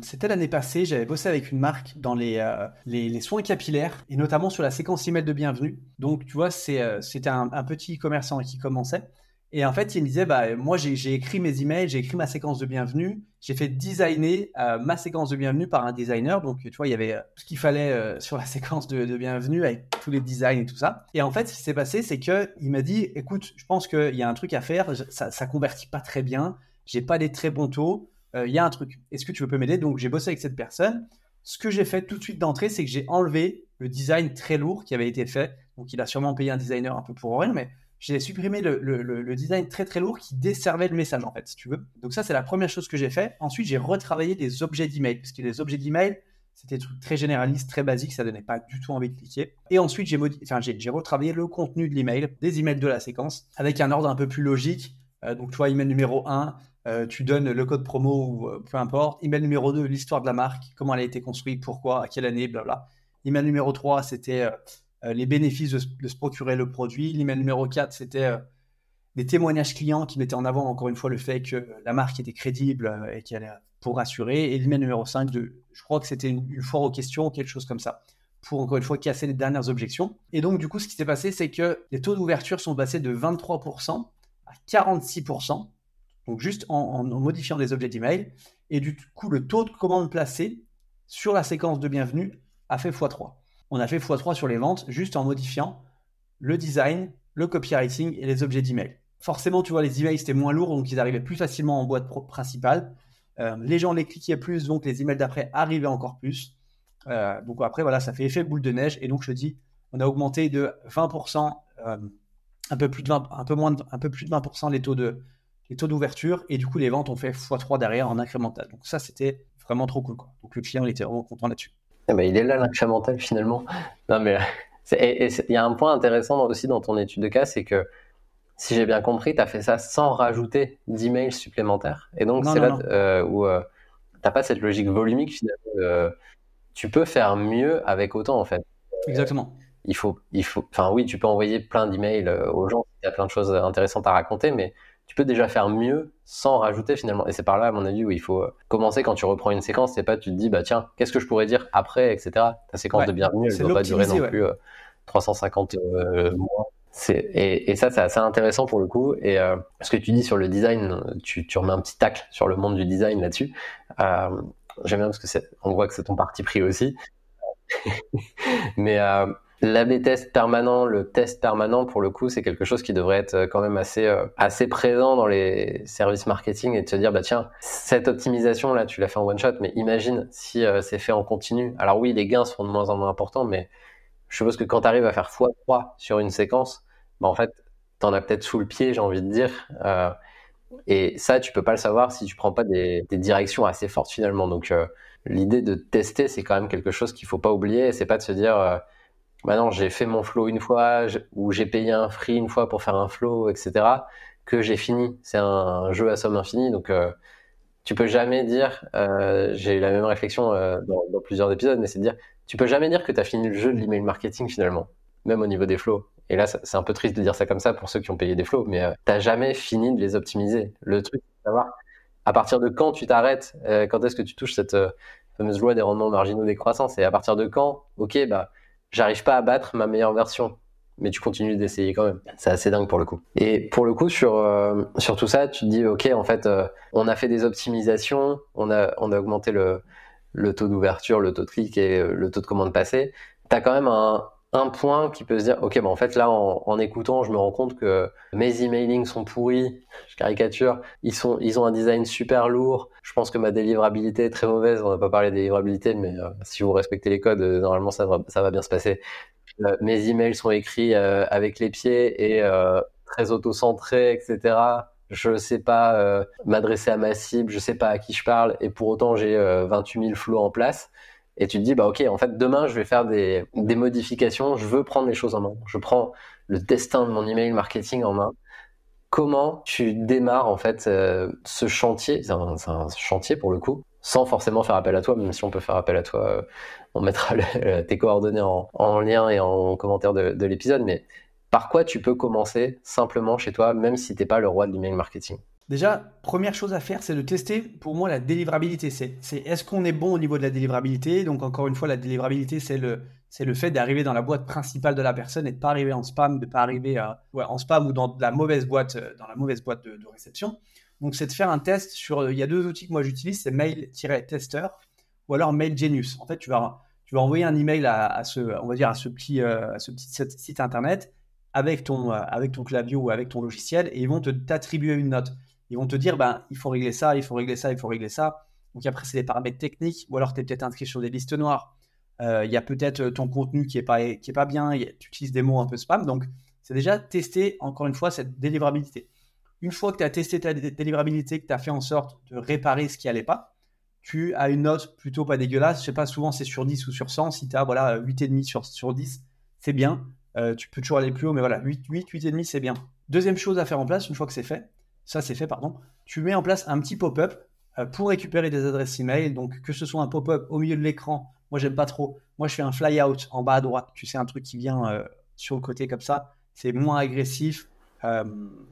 c'était l'année passée, j'avais bossé avec une marque dans les soins capillaires et notamment sur la séquence email de bienvenue. Donc, tu vois, c'était un petit commerçant qui commençait. Et en fait, il me disait, bah, moi, j'ai écrit mes emails, j'ai écrit ma séquence de bienvenue, j'ai fait designer ma séquence de bienvenue par un designer. Donc, tu vois, il y avait tout ce qu'il fallait sur la séquence de bienvenue avec tous les designs et tout ça. Et en fait, ce qui s'est passé, c'est qu'il m'a dit, écoute, je pense qu'il y a un truc à faire, ça convertit pas très bien, j'ai pas des très bons taux. Il y a un truc, est-ce que tu peux m'aider? Donc j'ai bossé avec cette personne. Ce que j'ai fait tout de suite d'entrée, c'est que j'ai enlevé le design très lourd qui avait été fait. Donc il a sûrement payé un designer un peu pour rien, mais j'ai supprimé le design très très lourd qui desservait le message en fait, si tu veux. Donc ça, c'est la première chose que j'ai fait. Ensuite, j'ai retravaillé les objets d'email, parce que les objets d'email, c'était des trucs très généralistes, très basiques, ça donnait pas du tout envie de cliquer. Et ensuite, j'ai retravaillé le contenu de l'email, des emails de la séquence, avec un ordre un peu plus logique. Donc tu vois, email numéro 1, tu donnes le code promo ou peu importe. Email numéro 2, l'histoire de la marque, comment elle a été construite, pourquoi, à quelle année, blabla. Email numéro 3, c'était les bénéfices de se procurer le produit. L'email numéro 4, c'était des témoignages clients qui mettaient en avant encore une fois le fait que la marque était crédible et qu'elle est pour rassurer. Et l'email numéro 5, je crois que c'était une foire aux questions, quelque chose comme ça, pour encore une fois casser les dernières objections. Et donc du coup, ce qui s'est passé, c'est que les taux d'ouverture sont passés de 23% à 46%. Donc juste en modifiant des objets d'email. Et du coup, le taux de commande placée sur la séquence de bienvenue a fait x3. On a fait x3 sur les ventes juste en modifiant le design, le copywriting et les objets d'email. Forcément, tu vois, les emails, c'était moins lourd, donc ils arrivaient plus facilement en boîte principale. Les gens les cliquaient plus, donc les emails d'après arrivaient encore plus. Donc après, voilà, ça fait effet boule de neige. Et donc, je te dis, on a augmenté de 20%, un peu plus de 20% les taux d'ouverture, et du coup les ventes ont fait x3 derrière en incrémental. Donc ça, c'était vraiment trop cool, quoi. Donc le client, il était vraiment content là-dessus. Eh ben, il est là l'incrémental finalement. Non, mais il y a un point intéressant aussi dans ton étude de cas, c'est que si j'ai bien compris, tu as fait ça sans rajouter d'emails supplémentaires. Et donc, Non, c'est non, là non. où t'as pas cette logique volumique finalement. Tu peux faire mieux avec autant en fait. Exactement. enfin oui, tu peux envoyer plein d'emails aux gens, il y a plein de choses intéressantes à raconter, mais tu peux déjà faire mieux sans rajouter finalement. Et c'est par là, à mon avis, où il faut commencer quand tu reprends une séquence. C'est pas, tu te dis, bah tiens, qu'est-ce que je pourrais dire après, etc. Ta séquence de bienvenue, elle c'est doit pas durer non l'optimiser, plus 350 mois. Et ça, c'est assez intéressant pour le coup. Et ce que tu dis sur le design, tu remets un petit tacle sur le monde du design là-dessus. J'aime bien parce que on voit que c'est ton parti pris aussi. Mais l'A/B test permanent, le test permanent, pour le coup, c'est quelque chose qui devrait être quand même assez présent dans les services marketing et de se dire, bah tiens, cette optimisation là, tu l'as fait en one shot, mais imagine si c'est fait en continu. Alors oui, les gains seront de moins en moins importants, mais je suppose que quand tu arrives à faire x3 sur une séquence, bah en fait, t'en as peut-être sous le pied, j'ai envie de dire. Et ça, tu peux pas le savoir si tu prends pas des directions assez fortes finalement. Donc l'idée de tester, c'est quand même quelque chose qu'il faut pas oublier. Et c'est pas de se dire, bah non, j'ai fait mon flow une fois, ou j'ai payé un free une fois pour faire un flow, etc., que j'ai fini. C'est un jeu à somme infinie. Donc tu peux jamais dire, j'ai eu la même réflexion dans plusieurs épisodes, mais c'est de dire, tu peux jamais dire que tu as fini le jeu de l'email marketing finalement, même au niveau des flows. Et là, c'est un peu triste de dire ça comme ça pour ceux qui ont payé des flows, mais t'as jamais fini de les optimiser. Le truc, c'est de savoir à partir de quand tu t'arrêtes, quand est-ce que tu touches cette fameuse loi des rendements marginaux décroissants, et à partir de quand, ok, bah, j'arrive pas à battre ma meilleure version, mais tu continues d'essayer quand même. C'est assez dingue pour le coup. Et pour le coup, sur tout ça, tu te dis, ok, en fait, on a fait des optimisations, on a augmenté le taux d'ouverture, le taux de clic et le taux de commande passée. T'as quand même un point qui peut se dire, ok, bah en fait là, en écoutant, je me rends compte que mes emailing sont pourris, je caricature, ils ont un design super lourd, je pense que ma délivrabilité est très mauvaise, on n'a pas parlé de délivrabilité, mais si vous respectez les codes, normalement ça va bien se passer. Mes emails sont écrits avec les pieds et très auto-centrés, etc. Je sais pas m'adresser à ma cible, je sais pas à qui je parle, et pour autant j'ai 28 000 flows en place. Et tu te dis, bah ok, en fait, demain, je vais faire des modifications, je veux prendre les choses en main. Je prends le destin de mon email marketing en main. Comment tu démarres, en fait, ce chantier, c'est un chantier pour le coup, sans forcément faire appel à toi, même si on peut faire appel à toi, on mettra tes coordonnées en lien et en commentaire de l'épisode, mais par quoi tu peux commencer simplement chez toi, même si t'es pas le roi de l'email marketing? Déjà, première chose à faire, c'est de tester, pour moi, la délivrabilité. Est-ce qu'on est bon au niveau de la délivrabilité? Donc, encore une fois, la délivrabilité, c'est le fait d'arriver dans la boîte principale de la personne et de ne pas arriver en spam, de ne pas arriver en spam ou dans la mauvaise boîte, de réception. Donc, c'est de faire un test sur. Il y a deux outils que moi j'utilise, c'est Mail-Tester ou alors Mail Genius. En fait, tu vas envoyer un email à ce petit site internet avec ton clavier ou avec ton logiciel et ils vont t'attribuer une note. Ils vont te dire, ben, il faut régler ça, il faut régler ça, il faut régler ça. Donc après, c'est des paramètres techniques, ou alors tu es peut-être inscrit sur des listes noires. Il y a peut-être ton contenu qui est pas bien, tu utilises des mots un peu spam. Donc, c'est déjà tester, encore une fois, cette délivrabilité. Une fois que tu as testé ta délivrabilité, que tu as fait en sorte de réparer ce qui n'allait pas, tu as une note plutôt pas dégueulasse. Je sais pas, souvent c'est sur 10 ou sur 100. Si tu as 8,5 sur 10, c'est bien. Tu peux toujours aller plus haut, mais voilà, 8,5, c'est bien. Deuxième chose à faire en place, une fois que c'est fait, tu mets en place un petit pop-up pour récupérer des adresses email. Donc, que ce soit un pop-up au milieu de l'écran, moi, j'aime pas trop. Moi, je fais un fly-out en bas à droite. Tu sais, un truc qui vient sur le côté comme ça. C'est moins agressif.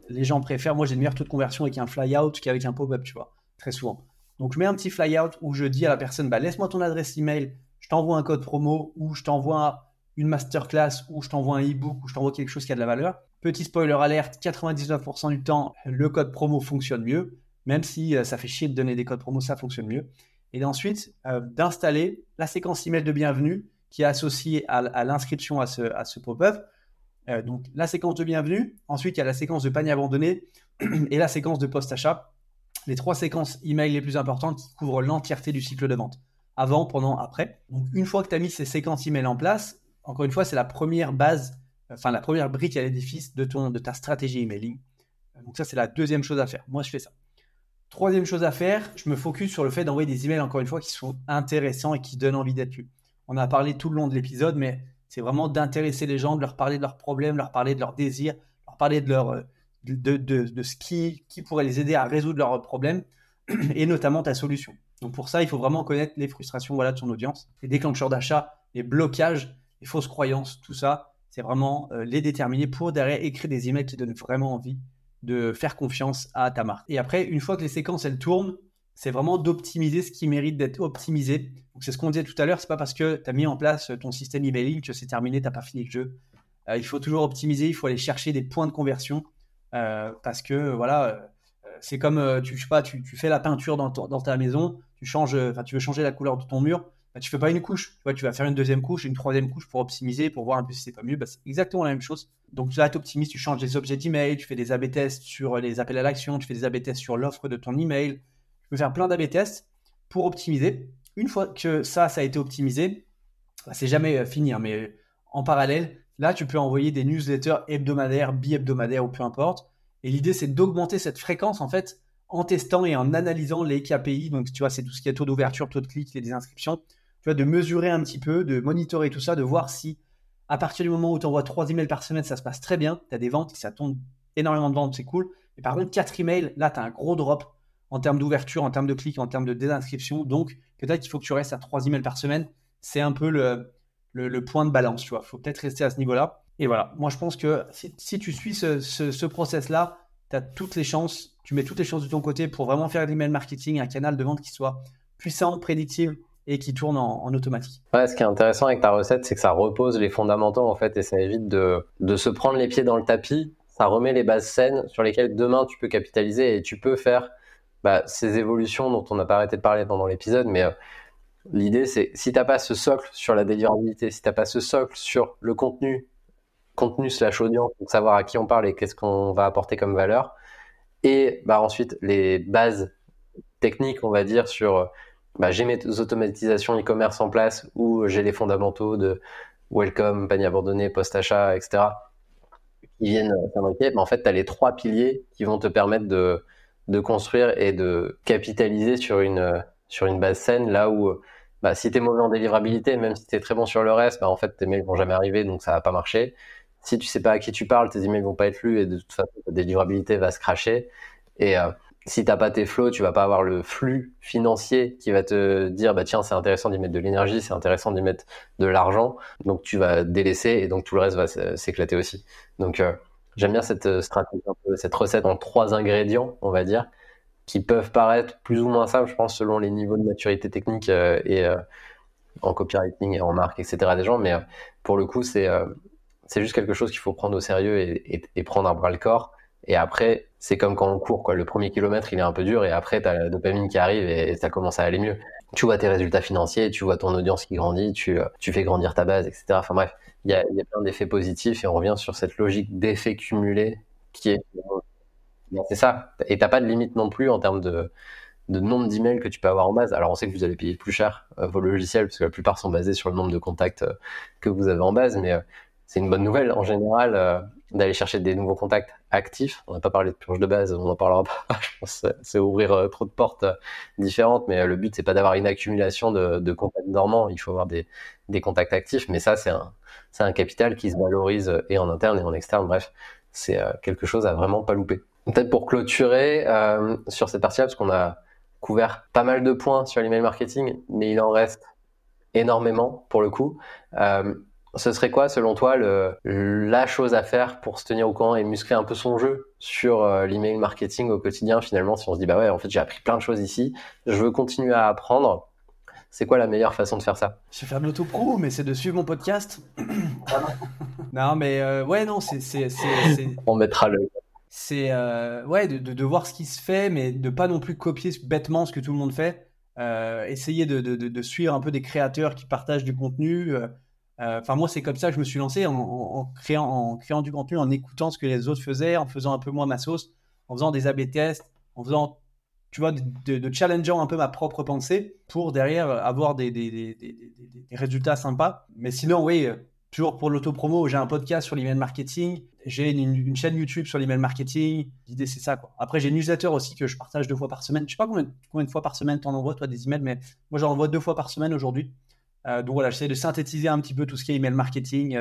Les gens préfèrent. Moi, j'ai une meilleure taux de conversion avec un fly-out qu'avec un pop-up, tu vois, très souvent. Donc, je mets un petit fly-out où je dis à la personne, bah, laisse-moi ton adresse email, je t'envoie un code promo ou je t'envoie une masterclass ou je t'envoie un e-book ou je t'envoie quelque chose qui a de la valeur. Petit spoiler alerte, 99% du temps, le code promo fonctionne mieux. Même si ça fait chier de donner des codes promo, ça fonctionne mieux. Et ensuite, d'installer la séquence email de bienvenue qui est associée à l'inscription à ce pop-up. Donc, la séquence de bienvenue. Ensuite, il y a la séquence de panier abandonné et la séquence de post-achat. Les 3 séquences email les plus importantes qui couvrent l'entièreté du cycle de vente. Avant, pendant, après. Donc, une fois que tu as mis ces séquences email en place, encore une fois, c'est la première base, enfin la première brique à l'édifice de ta stratégie emailing. Donc ça, c'est la deuxième chose à faire. Moi, je fais ça. Troisième chose à faire, je me focus sur le fait d'envoyer des emails, encore une fois, qui sont intéressants et qui donnent envie d'être lus. On a parlé tout le long de l'épisode, mais c'est vraiment d'intéresser les gens, de leur parler de leurs problèmes, leur parler de leurs désirs, leur parler de ce qui pourrait les aider à résoudre leurs problèmes et notamment ta solution. Donc pour ça, il faut vraiment connaître les frustrations de ton audience, les déclencheurs d'achat, les blocages, les fausses croyances, tout ça, c'est vraiment les déterminer pour derrière écrire des emails qui donnent vraiment envie de faire confiance à ta marque. Et après, une fois que les séquences, elles tournent, c'est vraiment d'optimiser ce qui mérite d'être optimisé. Donc, c'est ce qu'on disait tout à l'heure, c'est pas parce que tu as mis en place ton système emailing que c'est terminé, tu n'as pas fini le jeu. Il faut toujours optimiser, il faut aller chercher des points de conversion parce que voilà, c'est comme je sais pas, tu fais la peinture dans ta maison, tu veux changer la couleur de ton mur, bah, tu fais pas une couche, tu vois, tu vas faire une deuxième couche, une troisième couche pour optimiser, pour voir un peu si c'est pas mieux. Bah, c'est exactement la même chose. Donc là, tu optimises, tu changes les objets d'email, tu fais des A/B tests sur les appels à l'action, tu fais des A/B tests sur l'offre de ton email. Tu peux faire plein d'A/B tests pour optimiser. Une fois que ça a été optimisé, bah, c'est jamais fini, hein, mais en parallèle, là, tu peux envoyer des newsletters hebdomadaires, bi-hebdomadaires ou peu importe. Et l'idée, c'est d'augmenter cette fréquence, en fait, en testant et en analysant les KPI. Donc, tu vois, c'est tout ce qui est taux d'ouverture, taux de clic, les inscriptions. Tu vois, de mesurer un petit peu, de monitorer tout ça, de voir si, à partir du moment où tu envoies 3 emails par semaine, ça se passe très bien. Tu as des ventes, ça tombe énormément de ventes, c'est cool. Et par contre, 4 emails, là, tu as un gros drop en termes d'ouverture, en termes de clics, en termes de désinscription. Donc, peut-être qu'il faut que tu restes à 3 emails par semaine. C'est un peu le point de balance, tu vois. Il faut peut-être rester à ce niveau-là. Et voilà, moi je pense que si tu suis ce process-là, tu as toutes les chances, tu mets toutes les chances de ton côté pour vraiment faire de l'email marketing, un canal de vente qui soit puissant, prédictible et qui tourne en automatique. Ouais, ce qui est intéressant avec ta recette, c'est que ça repose les fondamentaux en fait et ça évite de se prendre les pieds dans le tapis. Ça remet les bases saines sur lesquelles demain tu peux capitaliser et tu peux faire ces évolutions dont on n'a pas arrêté de parler pendant l'épisode. Mais l'idée, c'est si tu n'as pas ce socle sur la délivrabilité, si tu n'as pas ce socle sur le contenu / audience, pour savoir à qui on parle et qu'est-ce qu'on va apporter comme valeur, et ensuite les bases techniques, on va dire, sur j'ai mes automatisations e-commerce en place ou j'ai les fondamentaux de welcome, panier abandonné, post-achat, etc. qui viennent s'imbriquer, en fait, tu as les 3 piliers qui vont te permettre de construire et de capitaliser sur une base saine, là où si tu es mauvais en délivrabilité, même si tu es très bon sur le reste, en fait, tes mails vont jamais arriver, donc ça va pas marcher. Si tu sais pas à qui tu parles, tes emails vont pas être lus et de toute façon, ta délivrabilité va se crasher. Et si t'as pas tes flows, tu vas pas avoir le flux financier qui va te dire tiens, c'est intéressant d'y mettre de l'énergie, c'est intéressant d'y mettre de l'argent, donc tu vas délaisser et donc tout le reste va s'éclater aussi. Donc j'aime bien cette stratégie, cette recette en 3 ingrédients, on va dire, qui peuvent paraître plus ou moins simples, je pense, selon les niveaux de maturité technique et en copywriting et en marque, etc. des gens, mais pour le coup, c'est juste quelque chose qu'il faut prendre au sérieux et prendre à bras le corps. Et après, c'est comme quand on court, quoi. Le premier kilomètre, il est un peu dur et après, tu as la dopamine qui arrive et ça commence à aller mieux. Tu vois tes résultats financiers, tu vois ton audience qui grandit, tu fais grandir ta base, etc. Enfin bref, il y a plein d'effets positifs et on revient sur cette logique d'effet cumulé qui est... C'est ça. Et t'as pas de limite non plus en termes de nombre d'emails que tu peux avoir en base. Alors on sait que vous allez payer plus cher vos logiciels parce que la plupart sont basés sur le nombre de contacts que vous avez en base, mais c'est une bonne nouvelle en général d'aller chercher des nouveaux contacts actifs. On n'a pas parlé de purge de base, on n'en parlera pas. Je pense que c'est ouvrir trop de portes différentes, mais le but c'est pas d'avoir une accumulation de contacts dormants. Il faut avoir des contacts actifs, mais ça c'est un capital qui se valorise et en interne et en externe. Bref, c'est quelque chose à vraiment pas louper. Peut-être pour clôturer sur cette partie-là, parce qu'on a couvert pas mal de points sur l'email marketing, mais il en reste énormément pour le coup. Ce serait quoi, selon toi, la chose à faire pour se tenir au courant et muscler un peu son jeu sur l'email marketing au quotidien, finalement, si on se dit, ouais, en fait, j'ai appris plein de choses ici, je veux continuer à apprendre. C'est quoi la meilleure façon de faire ça? Je vais faire de l'auto-pro, mais c'est de suivre mon podcast. Non, mais ouais, non, On mettra le... C'est ouais, de voir ce qui se fait, mais de pas non plus copier bêtement ce que tout le monde fait. Essayer de suivre un peu des créateurs qui partagent du contenu. Enfin, moi, c'est comme ça que je me suis lancé en créant du contenu, en écoutant ce que les autres faisaient, en faisant un peu moins ma sauce, en faisant des A/B tests, en faisant, tu vois, de challengeant un peu ma propre pensée pour derrière avoir des résultats sympas. Mais sinon, oui, toujours pour l'autopromo, j'ai un podcast sur l'email marketing, j'ai une chaîne YouTube sur l'email marketing. L'idée, c'est ça, quoi. Après, j'ai une newsletter aussi que je partage 2 fois par semaine. Je sais pas combien de fois par semaine t'en envoies, toi, des emails, mais moi, j'en envoie 2 fois par semaine aujourd'hui. Donc voilà, j'essaie de synthétiser un petit peu tout ce qui est email marketing,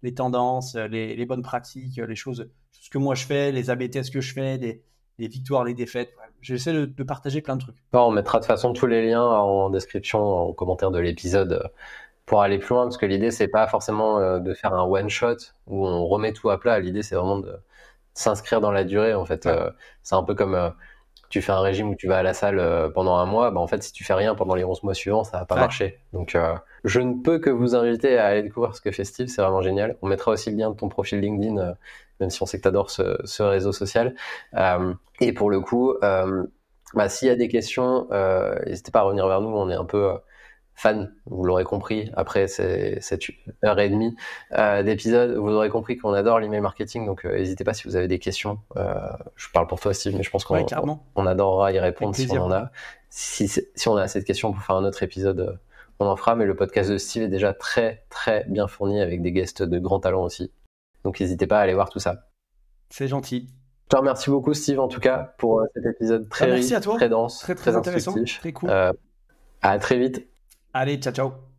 les tendances, les bonnes pratiques, les choses que moi je fais, les A/B tests que je fais, les victoires, les défaites. Ouais. J'essaie de partager plein de trucs. On mettra de toute façon tous les liens en description, en commentaire de l'épisode pour aller plus loin, parce que l'idée, c'est pas forcément de faire un one-shot où on remet tout à plat. L'idée, c'est vraiment de s'inscrire dans la durée, en fait. C'est un peu comme tu fais un régime où tu vas à la salle pendant un mois. En fait, si tu fais rien pendant les 11 mois suivants, ça va pas marcher. Donc, je ne peux que vous inviter à aller découvrir ce que fait Steve. C'est vraiment génial. On mettra aussi le lien de ton profil LinkedIn, même si on sait que tu adores ce réseau social. Et pour le coup, s'il y a des questions, n'hésitez pas à revenir vers nous. On est un peu fan, vous l'aurez compris, après cette heure et demie d'épisode, vous aurez compris qu'on adore l'email marketing, donc n'hésitez pas si vous avez des questions. Je parle pour toi, Steve, mais je pense qu'on adorera y répondre si on en a. Si on a assez de questions pour faire un autre épisode, on en fera, mais le podcast de Steve est déjà très très bien fourni avec des guests de grand talent aussi. Donc n'hésitez pas à aller voir tout ça. C'est gentil. Je te remercie beaucoup, Steve, en tout cas, pour cet épisode très riche, très dense, très intéressant, instructif. très cool. À très vite. Allez, ciao, ciao.